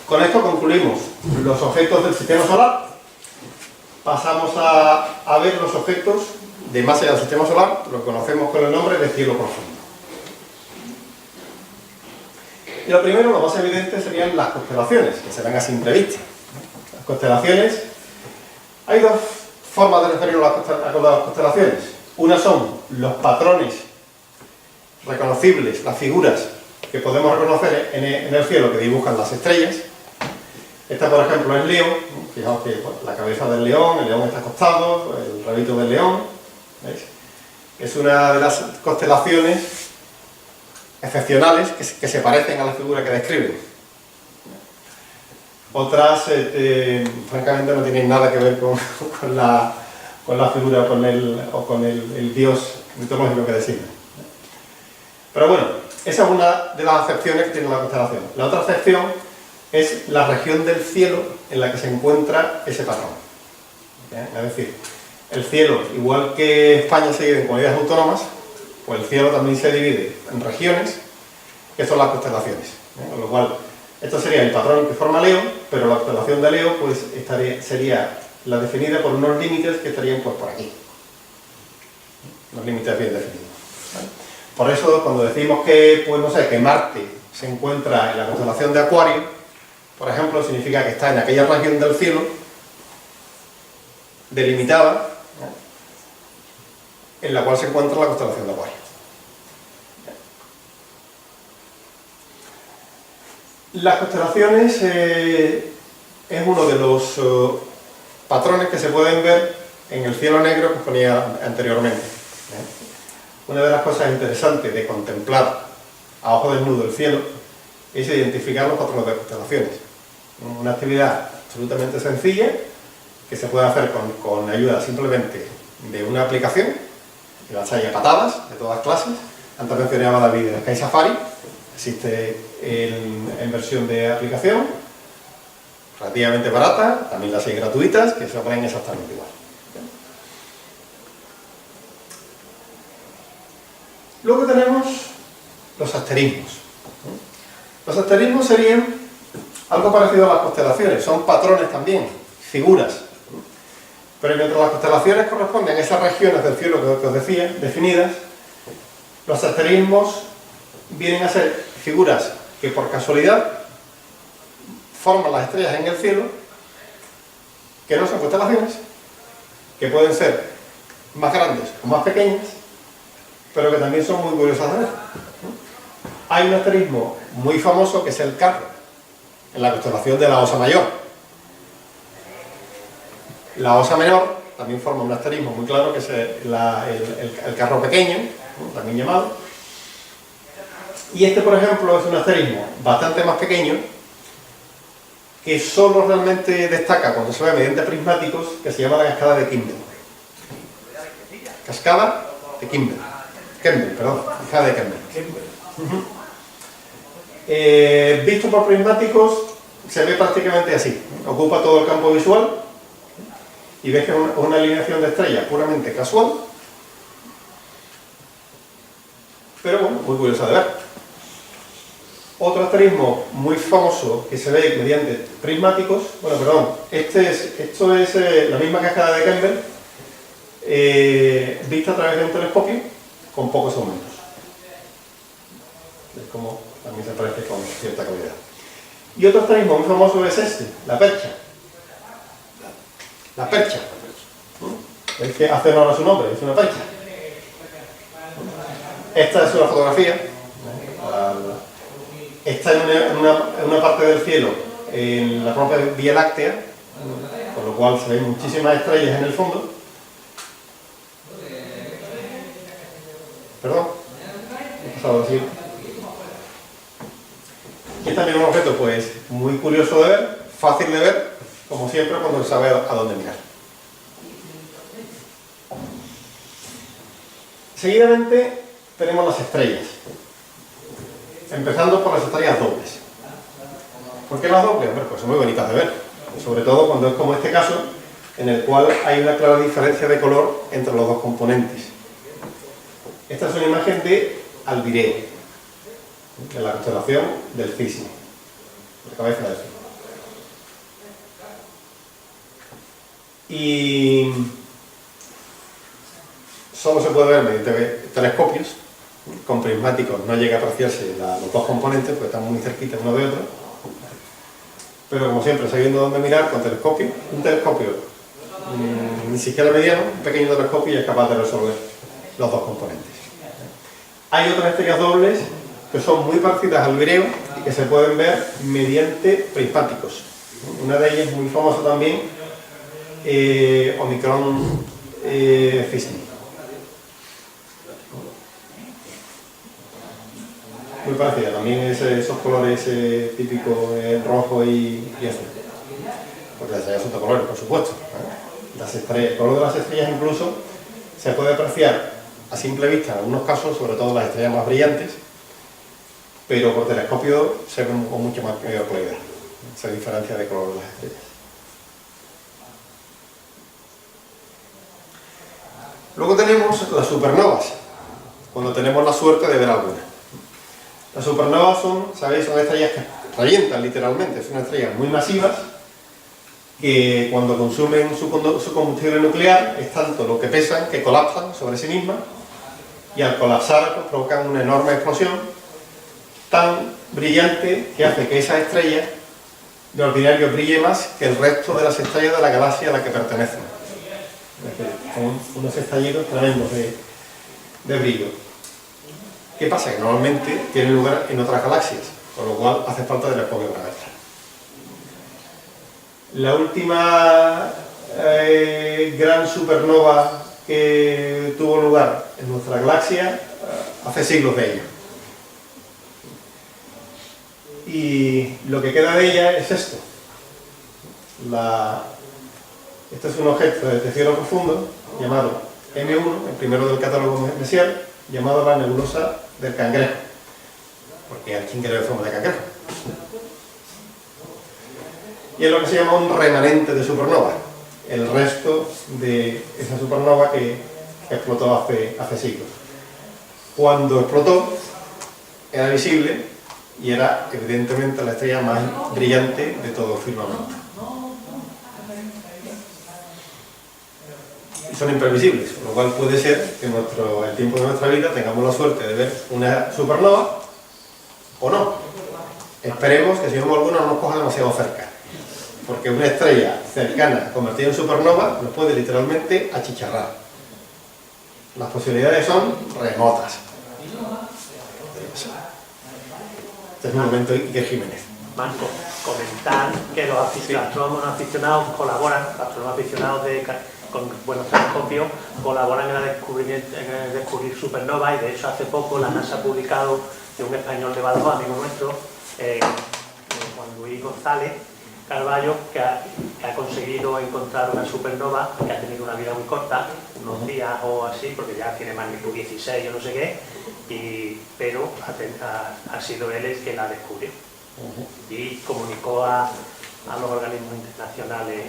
Con esto concluimos los objetos del sistema solar. Pasamos a ver los objetos de más allá del sistema solar, lo conocemos con el nombre de cielo profundo. Y lo primero, lo más evidente, serían las constelaciones, que se ven a simple vista. Las constelaciones, hay dos formas de referirnos a las constelaciones. Una son los patrones reconocibles, las figuras que podemos reconocer en el cielo que dibujan las estrellas. Esta, por ejemplo, es Leo. Fijaos que la cabeza del león, el león está acostado, el rabito del león. ¿Veis? Es una de las constelaciones excepcionales que se parecen a la figura que describen. Otras, francamente, no tienen nada que ver con la figura o con el dios mitológico que designan. Pero bueno, esa es una de las acepciones que tiene la constelación. La otra acepción es la región del cielo en la que se encuentra ese patrón. Es decir, el cielo, igual que España se divide en comunidades autónomas, pues el cielo también se divide en regiones, que son las constelaciones. Con lo cual, esto sería el patrón que forma Leo, pero la constelación de Leo pues, sería la definida por unos límites que estarían pues, por aquí. Unos límites bien definidos. ¿Vale? Por eso, cuando decimos que, pues, no sé, que Marte se encuentra en la constelación de Acuario, por ejemplo, significa que está en aquella región del cielo delimitada, en la cual se encuentra la constelación de Acuario. Las constelaciones es uno de los patrones que se pueden ver en el cielo negro que os ponía anteriormente. Una de las cosas interesantes de contemplar a ojo desnudo el cielo es identificar los patrones de constelaciones. Una actividad absolutamente sencilla que se puede hacer con ayuda simplemente de una aplicación, que las hay a patadas de todas clases. Antes mencionaba David el Sky Safari, existe en versión de aplicación, relativamente barata, también las hay gratuitas, que se ponen exactamente igual. Luego tenemos los asterismos. Los asterismos serían algo parecido a las constelaciones, son patrones también, figuras. Pero mientras las constelaciones corresponden a esas regiones del cielo que os decía, definidas, los asterismos vienen a ser figuras que por casualidad forman las estrellas en el cielo, que no son constelaciones, que pueden ser más grandes o más pequeñas, pero que también son muy curiosas de ver. Hay un asterismo muy famoso que es el Carro, en la constelación de la Osa Mayor. La Osa Menor también forma un asterismo muy claro, que es el Carro pequeño, ¿no? También llamado. Y este, por ejemplo, es un asterismo bastante más pequeño, que solo realmente destaca cuando se ve mediante prismáticos, que se llama la cascada de Kimball. Cascada de Kimball. Cascada de Kimball. Visto por prismáticos, se ve prácticamente así. Ocupa todo el campo visual y ves que es una alineación de estrellas puramente casual, pero bueno, muy curiosa de ver. Otro asterismo muy famoso que se ve mediante prismáticos, esto es la misma cascada de Kemble, vista a través de un telescopio con pocos aumentos. Es como también se parece con cierta calidad. Y otro asterismo muy famoso es este, la Percha. La Percha. Es que hace honor a su nombre, es una percha. Esta es una fotografía. Está en una parte del cielo, en la propia Vía Láctea, con lo cual se ven muchísimas estrellas en el fondo. Perdón, he pasado así. Y es también un objeto pues muy curioso de ver, fácil de ver, como siempre cuando se sabe a dónde mirar. Seguidamente tenemos las estrellas. Empezando por las estrellas dobles. ¿Por qué las dobles? Bueno, pues son muy bonitas de ver, sobre todo cuando es como este caso, en el cual hay una clara diferencia de color entre los dos componentes. Esta es una imagen de Albireo, de la constelación del Cisne, la cabeza del Cisne. Y solo se puede ver mediante telescopios. Con prismáticos no llega a apreciarse los dos componentes porque están muy cerquitas uno de otro, pero como siempre, sabiendo dónde mirar con telescopio, un telescopio ni siquiera mediano, un pequeño telescopio, y es capaz de resolver los dos componentes. Hay otras estrellas dobles que son muy parecidas al Albireo y que se pueden ver mediante prismáticos. Una de ellas muy famosa también, Omicron Cisne. Muy parecida, también esos colores típicos rojo y azul. Porque las estrellas son de colores, por supuesto. El color de las estrellas incluso se puede apreciar a simple vista en algunos casos, sobre todo las estrellas más brillantes, pero por telescopio se ven con mucho más claridad. Se diferencia de color de las estrellas. Luego tenemos las supernovas, cuando tenemos la suerte de ver alguna. Las supernovas son estrellas que revientan literalmente, son estrellas muy masivas que cuando consumen su combustible nuclear es tanto lo que pesan que colapsan sobre sí mismas, y al colapsar pues, provocan una enorme explosión tan brillante que hace que esa estrella de ordinario brille más que el resto de las estrellas de la galaxia a la que pertenecen. Es decir, son unos estallidos tremendos de brillo. ¿Qué pasa? Que normalmente tienen lugar en otras galaxias, con lo cual hace falta telescopio para verlas. La última gran supernova que tuvo lugar en nuestra galaxia hace siglos de ello. Y lo que queda de ella es esto. Este es un objeto de cielo profundo llamado M1, el primero del catálogo Messier, llamado la nebulosa del Cangrejo, porque hay quien quiere forma de cangrejo. Y es lo que se llama un remanente de supernova, el resto de esa supernova que explotó hace siglos. Cuando explotó era visible y era evidentemente la estrella más brillante de todo el firmamento. Y son imprevisibles, con lo cual puede ser que en el tiempo de nuestra vida tengamos la suerte de ver una supernova o no. Esperemos que si vemos alguna no nos coja demasiado cerca. porque una estrella cercana convertida en supernova nos puede literalmente achicharrar. Las posibilidades son remotas. Este es un momento Iker Jiménez. Marco, comentar que los astrónomos aficionados colaboran, los astrónomos aficionados con buenos telescopios colaboran en el descubrir supernovas, y de hecho hace poco la NASA ha publicado de un español de Badajoz, amigo nuestro, Juan Luis González Carballo, que ha conseguido encontrar una supernova que ha tenido una vida muy corta, unos días o así, porque ya tiene magnitud 16 o no sé qué, pero ha sido él el que la descubrió. Y comunicó a los organismos internacionales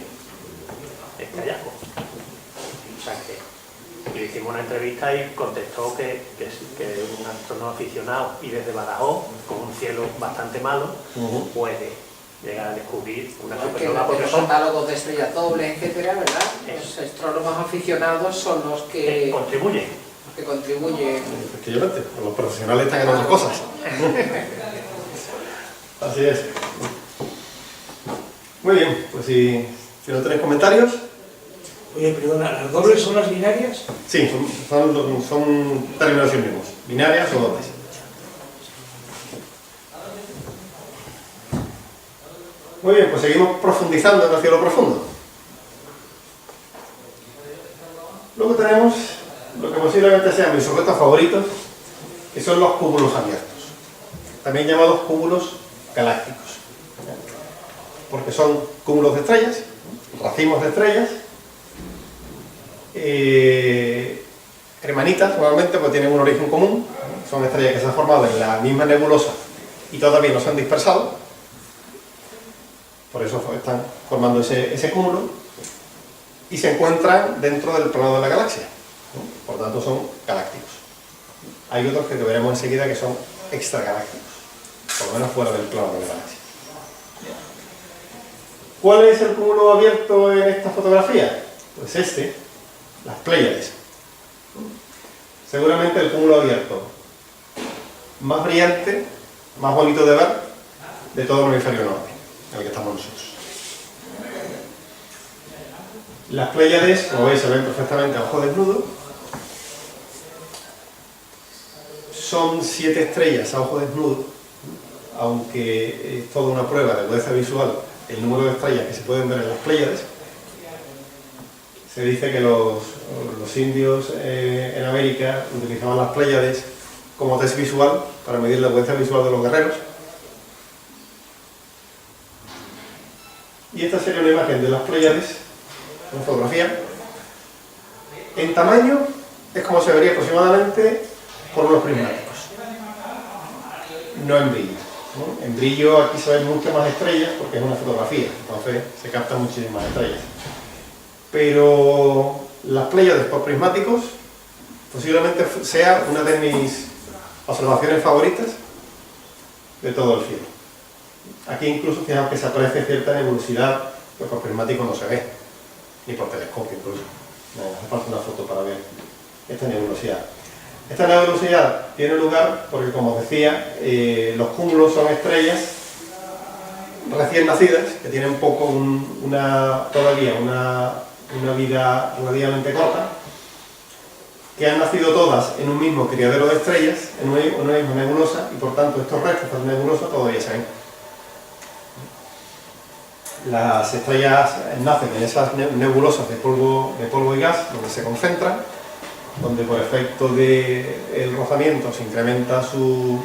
este hallazgo. O sea que le hicimos una entrevista y contestó que un astrónomo aficionado y desde Badajoz, con un cielo bastante malo, puede llegar a descubrir una supernova, porque los son catálogos de estrellas dobles, etcétera, ¿verdad? Los astrónomos aficionados son los que contribuyen. Efectivamente, los profesionales están en otras cosas. Así es. Muy bien, pues si no tenéis comentarios. Oye, perdona, ¿las dobles son las binarias? Sí, son términos sinónimos, binarias o dobles. Muy bien, pues seguimos profundizando en el cielo profundo. Luego tenemos lo que posiblemente sean mis objetos favoritos, que son los cúmulos abiertos, también llamados cúmulos galácticos, porque son cúmulos de estrellas, racimos de estrellas, hermanitas normalmente, pues tienen un origen común, son estrellas que se han formado en la misma nebulosa y todavía no se han dispersado, por eso están formando ese cúmulo, y se encuentran dentro del plano de la galaxia, ¿no? Por tanto son galácticos. Hay otros que veremos enseguida que son extragalácticos, por lo menos fuera del plano de la galaxia. ¿Cuál es el cúmulo abierto en esta fotografía? Pues las Pléyades. Seguramente el cúmulo abierto más brillante, más bonito de ver de todo el hemisferio norte, en el que estamos nosotros. Las Pléyades, como veis, se ven perfectamente a ojo desnudo. Son 7 estrellas a ojo desnudo, aunque es toda una prueba de agudeza visual el número de estrellas que se pueden ver en las Pléyades. Se dice que los indios en América utilizaban las Pléyades como test visual para medir la agudeza visual de los guerreros. Y esta sería una imagen de las Pléyades, una fotografía. En tamaño es como se vería aproximadamente por unos prismáticos, no en brillo, ¿no? En brillo aquí se ven muchas más estrellas porque es una fotografía, entonces se captan muchísimas estrellas. Pero las Pléyades por prismáticos posiblemente sea una de mis observaciones favoritas de todo el cielo. Aquí incluso fijaos que se aprecia cierta nebulosidad que por prismático no se ve, ni por telescopio incluso. No hace falta una foto para ver esta nebulosidad. Esta nebulosidad tiene lugar porque, como os decía, los cúmulos son estrellas recién nacidas que tienen todavía una vida relativamente corta, que han nacido todas en un mismo criadero de estrellas, en una misma nebulosa, y por tanto estos restos de nebulosa todavía se ven. Las estrellas nacen en esas nebulosas de polvo y gas, donde se concentran, donde por efecto del rozamiento se incrementa su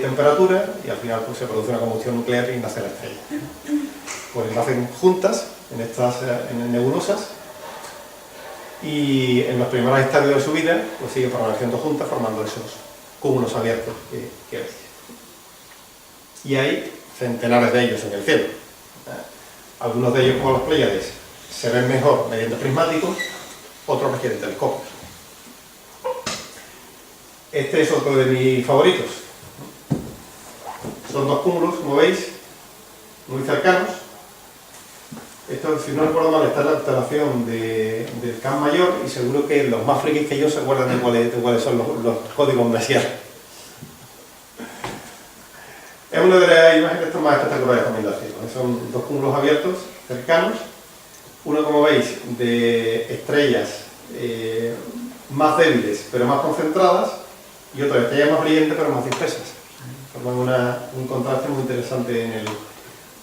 temperatura y al final pues, se produce una combustión nuclear y nace la estrella. Pues nacen juntas en nebulosas y en los primeros estadios de su vida pues siguen permaneciendo juntas formando esos cúmulos abiertos que veis. Y hay centenares de ellos en el cielo. Algunos de ellos, como las Pléyades, se ven mejor mediante prismáticos, otros requieren telescopios. Este es otro de mis favoritos. Son dos cúmulos, como veis, muy cercanos. Esto, si no recuerdo mal, está en la instalación del Camp Mayor y seguro que los más frikis que yo se acuerdan de cuáles son los códigos Messier. Es una de las imágenes más espectaculares también del cielo. son dos cúmulos abiertos cercanos. Uno, como veis, de estrellas más débiles pero más concentradas, y otro de estrellas más brillantes pero más dispersas. Forman un contraste muy interesante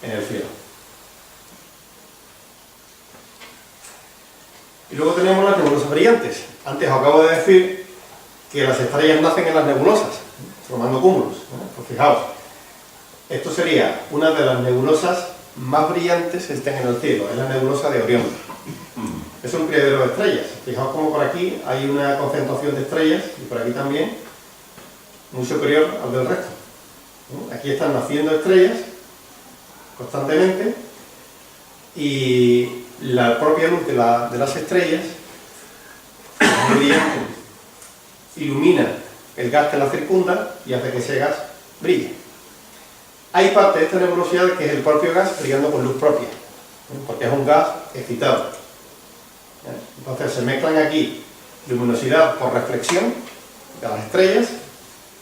en el cielo. Y luego tenemos las nebulosas brillantes. Antes os acabo de decir que las estrellas nacen en las nebulosas, formando cúmulos. Pues fijaos, esto sería una de las nebulosas más brillantes que estén en el cielo, es la nebulosa de Orión. Es un criadero de estrellas. Fijaos como por aquí hay una concentración de estrellas, y por aquí también, muy superior al del resto. Aquí están naciendo estrellas constantemente, y la propia luz de las estrellas, muy brillante, ilumina el gas que la circunda y hace que ese gas brille. Hay parte de esta nebulosidad que es el propio gas brillando con luz propia, porque es un gas excitado. Entonces se mezclan aquí luminosidad por reflexión de las estrellas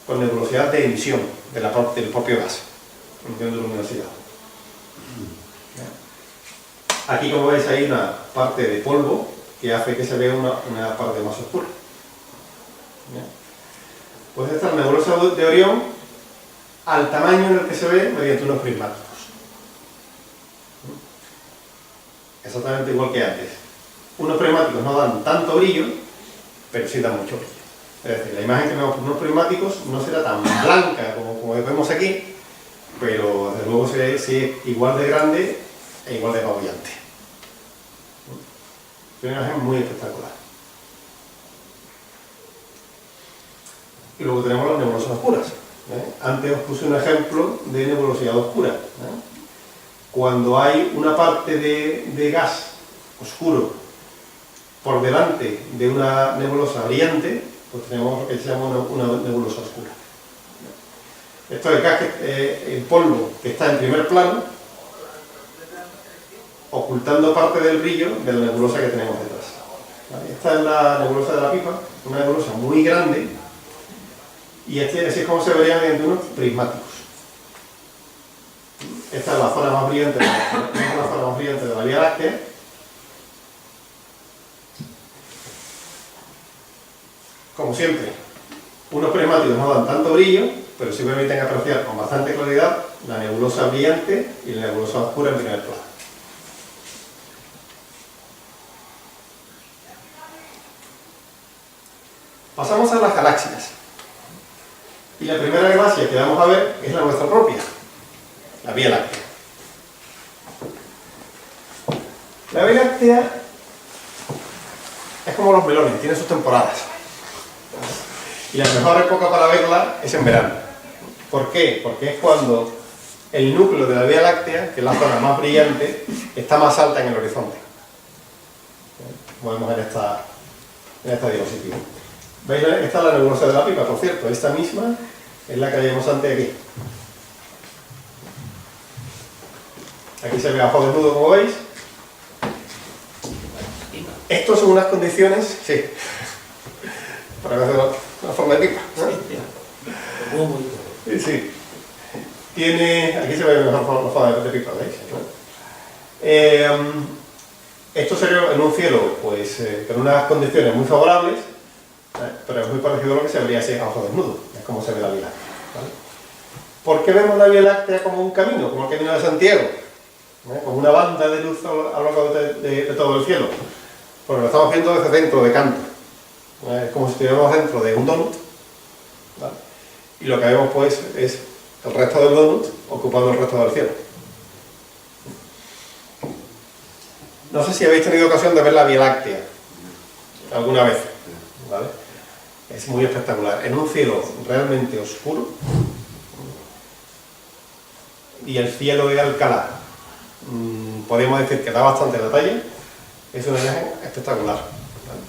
con nebulosidad de emisión del propio gas, emisión de luminosidad. Aquí, como veis, hay una parte de polvo que hace que se vea una parte más oscura. Pues esta es la nebulosa de Orión al tamaño en el que se ve mediante unos prismáticos. Exactamente igual que antes. Unos prismáticos no dan tanto brillo, pero sí dan mucho brillo. Es decir, la imagen que vemos por unos prismáticos no será tan blanca como vemos aquí, pero desde luego sí igual de grande e igual de brillante. Es una imagen muy espectacular. Y luego tenemos las nebulosas oscuras. Antes os puse un ejemplo de nebulosidad oscura. Cuando hay una parte de gas oscuro por delante de una nebulosa brillante, pues tenemos lo que se llama una nebulosa oscura. Esto es el gas, el polvo que está en primer plano, ocultando parte del brillo de la nebulosa que tenemos detrás. Esta es la nebulosa de la Pipa, una nebulosa muy grande, y así es como se vería mediante unos prismáticos. Esta es la zona más brillante de la Vía Láctea. Como siempre, unos prismáticos no dan tanto brillo, pero sí permiten apreciar con bastante claridad la nebulosa brillante y la nebulosa oscura en primer plano. Pasamos a las galaxias. Y la primera galaxia que vamos a ver es la nuestra propia, la Vía Láctea. La Vía Láctea es como los melones, tiene sus temporadas. Y la mejor época para verla es en verano. ¿Por qué? Porque es cuando el núcleo de la Vía Láctea, que es la zona más brillante, está más alta en el horizonte. Como vemos en esta diapositiva. ¿Veis? Esta es la nebulosa de la Pipa, por cierto. Esta misma es la que veíamos antes aquí. Aquí se ve a ojo desnudo, como veis. Estos son unas condiciones, sí, para hacer una forma de pipa, ¿no? Sí. Tiene, aquí se ve mejor la forma de pipa, ¿veis? Esto sería en un cielo, pues, con unas condiciones muy favorables, pero es muy parecido a lo que se vería así a ojo desnudo, es como se ve la Vía Láctea, ¿vale? ¿Por qué vemos la Vía Láctea como un camino, como el camino de Santiago? Como una banda de luz a lo largo de todo el cielo. Porque lo estamos viendo desde dentro de canto. Es como si estuviéramos dentro de un donut, ¿vale? Y lo que vemos pues es el resto del donut ocupando el resto del cielo. No sé si habéis tenido ocasión de ver la Vía Láctea alguna vez, ¿vale? Es muy espectacular. En un cielo realmente oscuro y el cielo de Alcalá, podríamos decir que da bastante la talla. Es una imagen espectacular, ¿vale?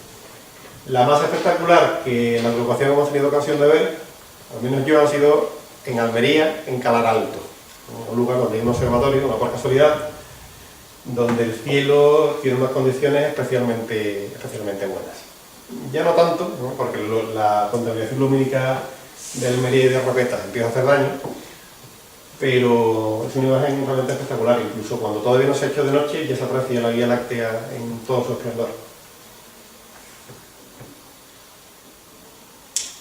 La más espectacular que en la agrupación hemos tenido ocasión de ver, al menos yo, ha sido en Almería, en Calar Alto, un lugar donde hay un observatorio, una por casualidad, donde el cielo tiene unas condiciones especialmente buenas. Ya no tanto, ¿no? Porque la contaminación lumínica de Almería y de Roquetas empieza a hacer daño, pero es una imagen realmente espectacular. Incluso cuando todavía no se ha hecho de noche ya se aprecia la Vía Láctea en todo su esplendor.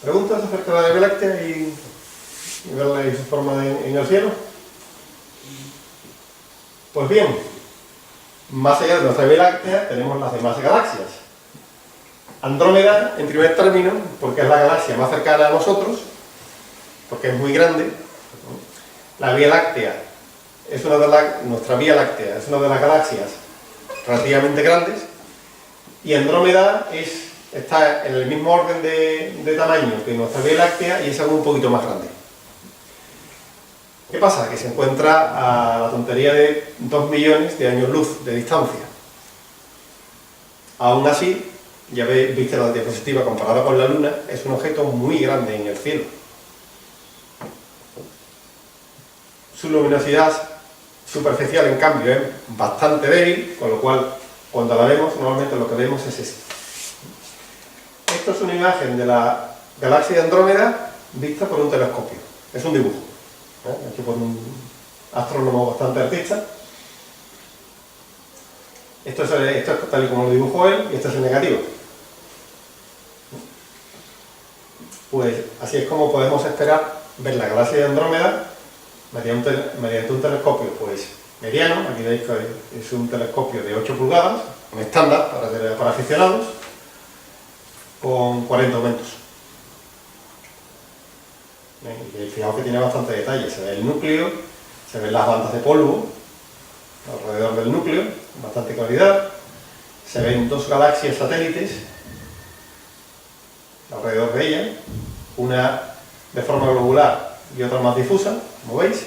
¿Preguntas acerca de la Vía Láctea y verla y su forma en el cielo? Pues bien, más allá de nuestra Vía Láctea tenemos las demás galaxias. Andrómeda, en primer término, porque es la galaxia más cercana a nosotros, porque es muy grande. La Vía Láctea es nuestra Vía Láctea es una de las galaxias relativamente grandes, y Andrómeda está en el mismo orden de tamaño que nuestra Vía Láctea y es algo un poquito más grande. ¿Qué pasa? Que se encuentra a la tontería de 2 millones de años luz de distancia. Aún así, ya viste la diapositiva comparada con la Luna, es un objeto muy grande en el cielo. Su luminosidad superficial, en cambio, es bastante débil, con lo cual, cuando la vemos, normalmente lo que vemos es esto. Esto es una imagen de la galaxia de Andrómeda vista por un telescopio. Es un dibujo, hecho por un astrónomo bastante artista. Esto es tal y como lo dibujó él, y esto es el negativo. Pues así es como podemos esperar ver la galaxia de Andrómeda mediante un telescopio pues mediano. Aquí veis que es un telescopio de 8 pulgadas, un estándar para aficionados, con 40 aumentos. Y fijaos que tiene bastante detalle, se ve el núcleo, se ven las bandas de polvo alrededor del núcleo, bastante claridad, se ven 2 galaxias satélites alrededor de ella, una de forma globular y otra más difusa, como veis.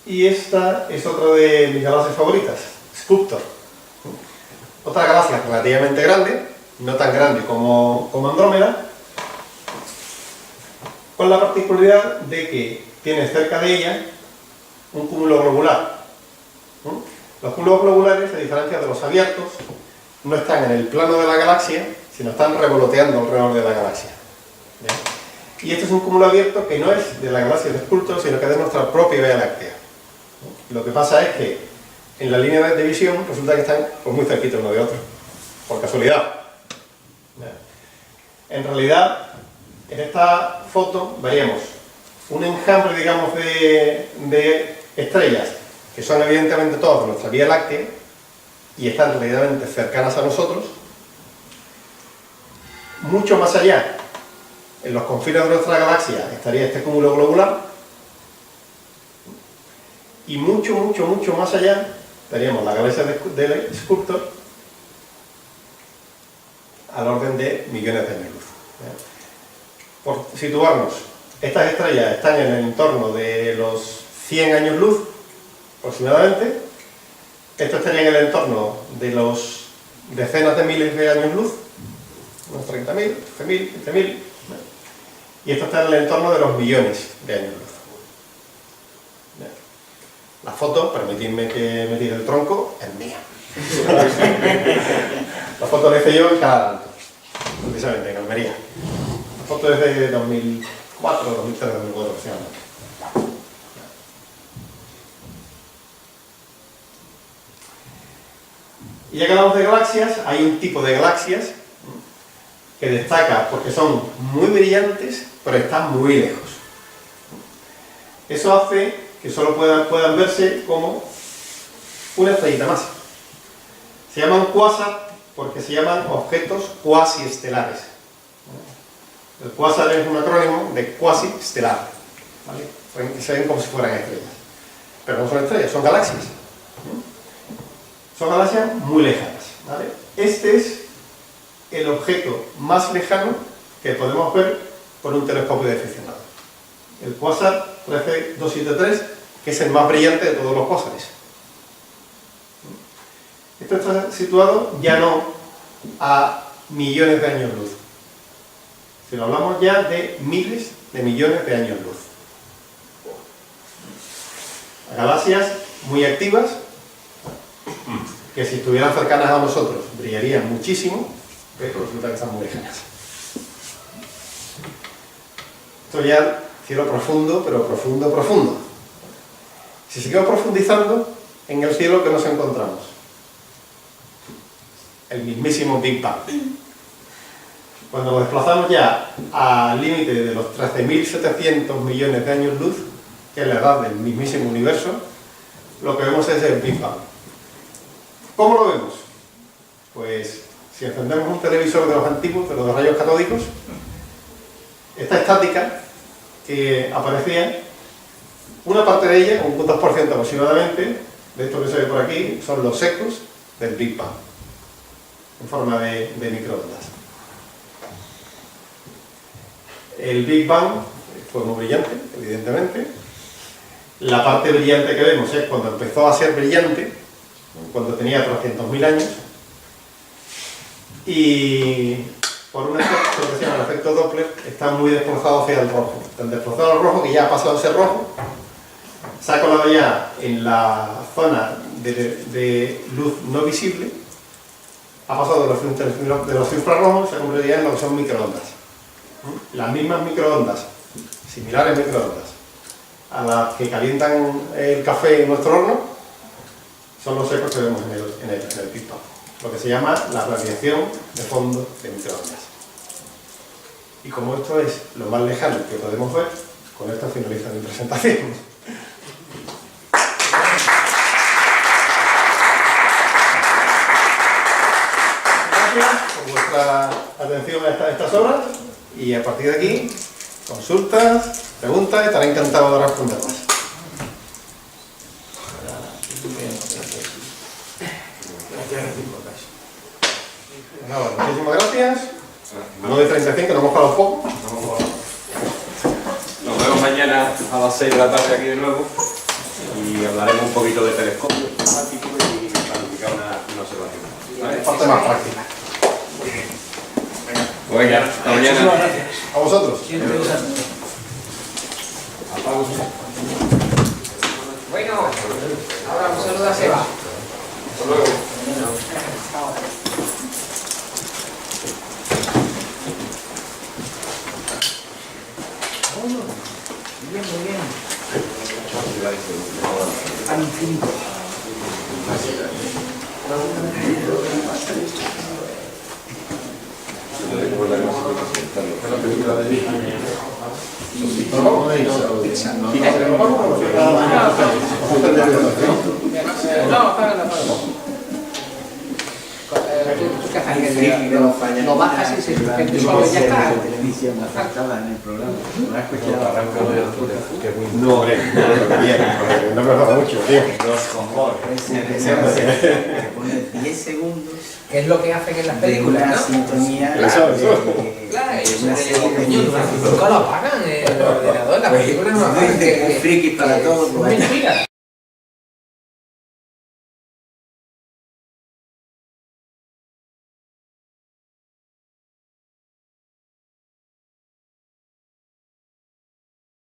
Y esta es otra de mis galaxias favoritas, Sculptor. Otra galaxia relativamente grande, no tan grande como Andrómeda, con la particularidad de que tiene cerca de ella un cúmulo globular. Los cúmulos globulares, a diferencia de los abiertos, no están en el plano de la galaxia, sino están revoloteando alrededor de la galaxia. ¿Bien? Y este es un cúmulo abierto que no es de la galaxia de Sculptor, sino que es de nuestra propia Vía Láctea. Lo que pasa es que en la línea de visión resulta que están pues, muy cerquitos uno de otro, por casualidad. En realidad, en esta foto veríamos un enjambre, digamos, de estrellas que son evidentemente todas de nuestra Vía Láctea y están relativamente cercanas a nosotros. Mucho más allá, en los confines de nuestra galaxia, estaría este cúmulo globular, y mucho más allá teníamos la galaxia de Sculptor al orden de millones de años luz. Por situarnos, estas estrellas están en el entorno de los 100 años luz aproximadamente. Esto estaría en el entorno de los decenas de miles de años luz, unos 30.000, 15.000, 20.000, y esto está en el entorno de los millones de años luz. La foto, permitidme que me tire el tronco, es mía. La foto la hice yo en Caladanto, precisamente en Almería. La foto es de 2004, 2003, 2004 aproximadamente. Y ya que hablamos de galaxias, hay un tipo de galaxias que destaca porque son muy brillantes, pero están muy lejos. Eso hace que solo puedan verse como una estrellita más. Se llaman quasar porque se llaman objetos cuasiestelares. El quasar es un acrónimo de cuasi-estelar, ¿vale? Se ven como si fueran estrellas. Pero no son estrellas, son galaxias. Son galaxias muy lejanas, ¿vale? Este es el objeto más lejano que podemos ver por un telescopio de aficionado. El quasar 13273, que es el más brillante de todos los quasares. Esto está situado ya no a millones de años luz, sino hablamos ya de miles de millones de años luz. Galaxias muy activas, que si estuvieran cercanas a nosotros brillarían muchísimo, pero resulta que están muy lejanas. Esto ya cielo profundo, pero profundo, profundo. Si seguimos profundizando, en el cielo, ¿qué nos encontramos? El mismísimo Big Bang. Cuando nos desplazamos ya al límite de los 13.700 millones de años luz, que es la edad del mismísimo universo, lo que vemos es el Big Bang. ¿Cómo lo vemos? Pues si encendemos un televisor de los antiguos, de los de rayos catódicos, esta estática que aparecía, una parte de ella, un 2% aproximadamente, de esto que se ve por aquí, son los ecos del Big Bang, en forma de microondas. El Big Bang fue muy brillante, evidentemente. La parte brillante que vemos es cuando empezó a ser brillante, cuando tenía 300.000 años, y por un efecto que se llama el efecto Doppler, está muy desplazado hacia el rojo. Tan desplazado al rojo que ya ha pasado a ser rojo, se ha colado ya en la zona de luz no visible, ha pasado de los infrarrojos, se ha convertido en lo que son microondas. Las mismas microondas, similares microondas, a las que calientan el café en nuestro horno, son los ecos que vemos en el Big Bang, lo que se llama la radiación de fondo de microondas. Y como esto es lo más lejano que podemos ver, con esto finaliza mi presentación. Gracias por vuestra atención a estas horas y a partir de aquí, consultas, preguntas, estaré encantado de responderlas. Nada, muchísimas gracias. 9:35, que nos hemos quedado poco. Nos vemos mañana a las 6 de la tarde aquí de nuevo y hablaremos un poquito de telescopio informático y planificar una observación. ¿Vale? Parte más práctica. Venga, hasta mañana. A vosotros. Bueno, ahora un saludo a Seba. Hasta luego. Muy bien. Al infinito. No, apágala, ¿Qué haces? Lo bajas y se suspende solo y ya está. Televisión afectada en el programa. ¿No has escuchado? No, hombre, no me gusta mucho, tío. Se pone 10 segundos. Es lo que hacen en las De películas, una ¿no? sintonía. Eso. Claro, Una serie de nunca lo apagan en el ordenador, las películas no lo apagan. frikis para todos. Es mentira.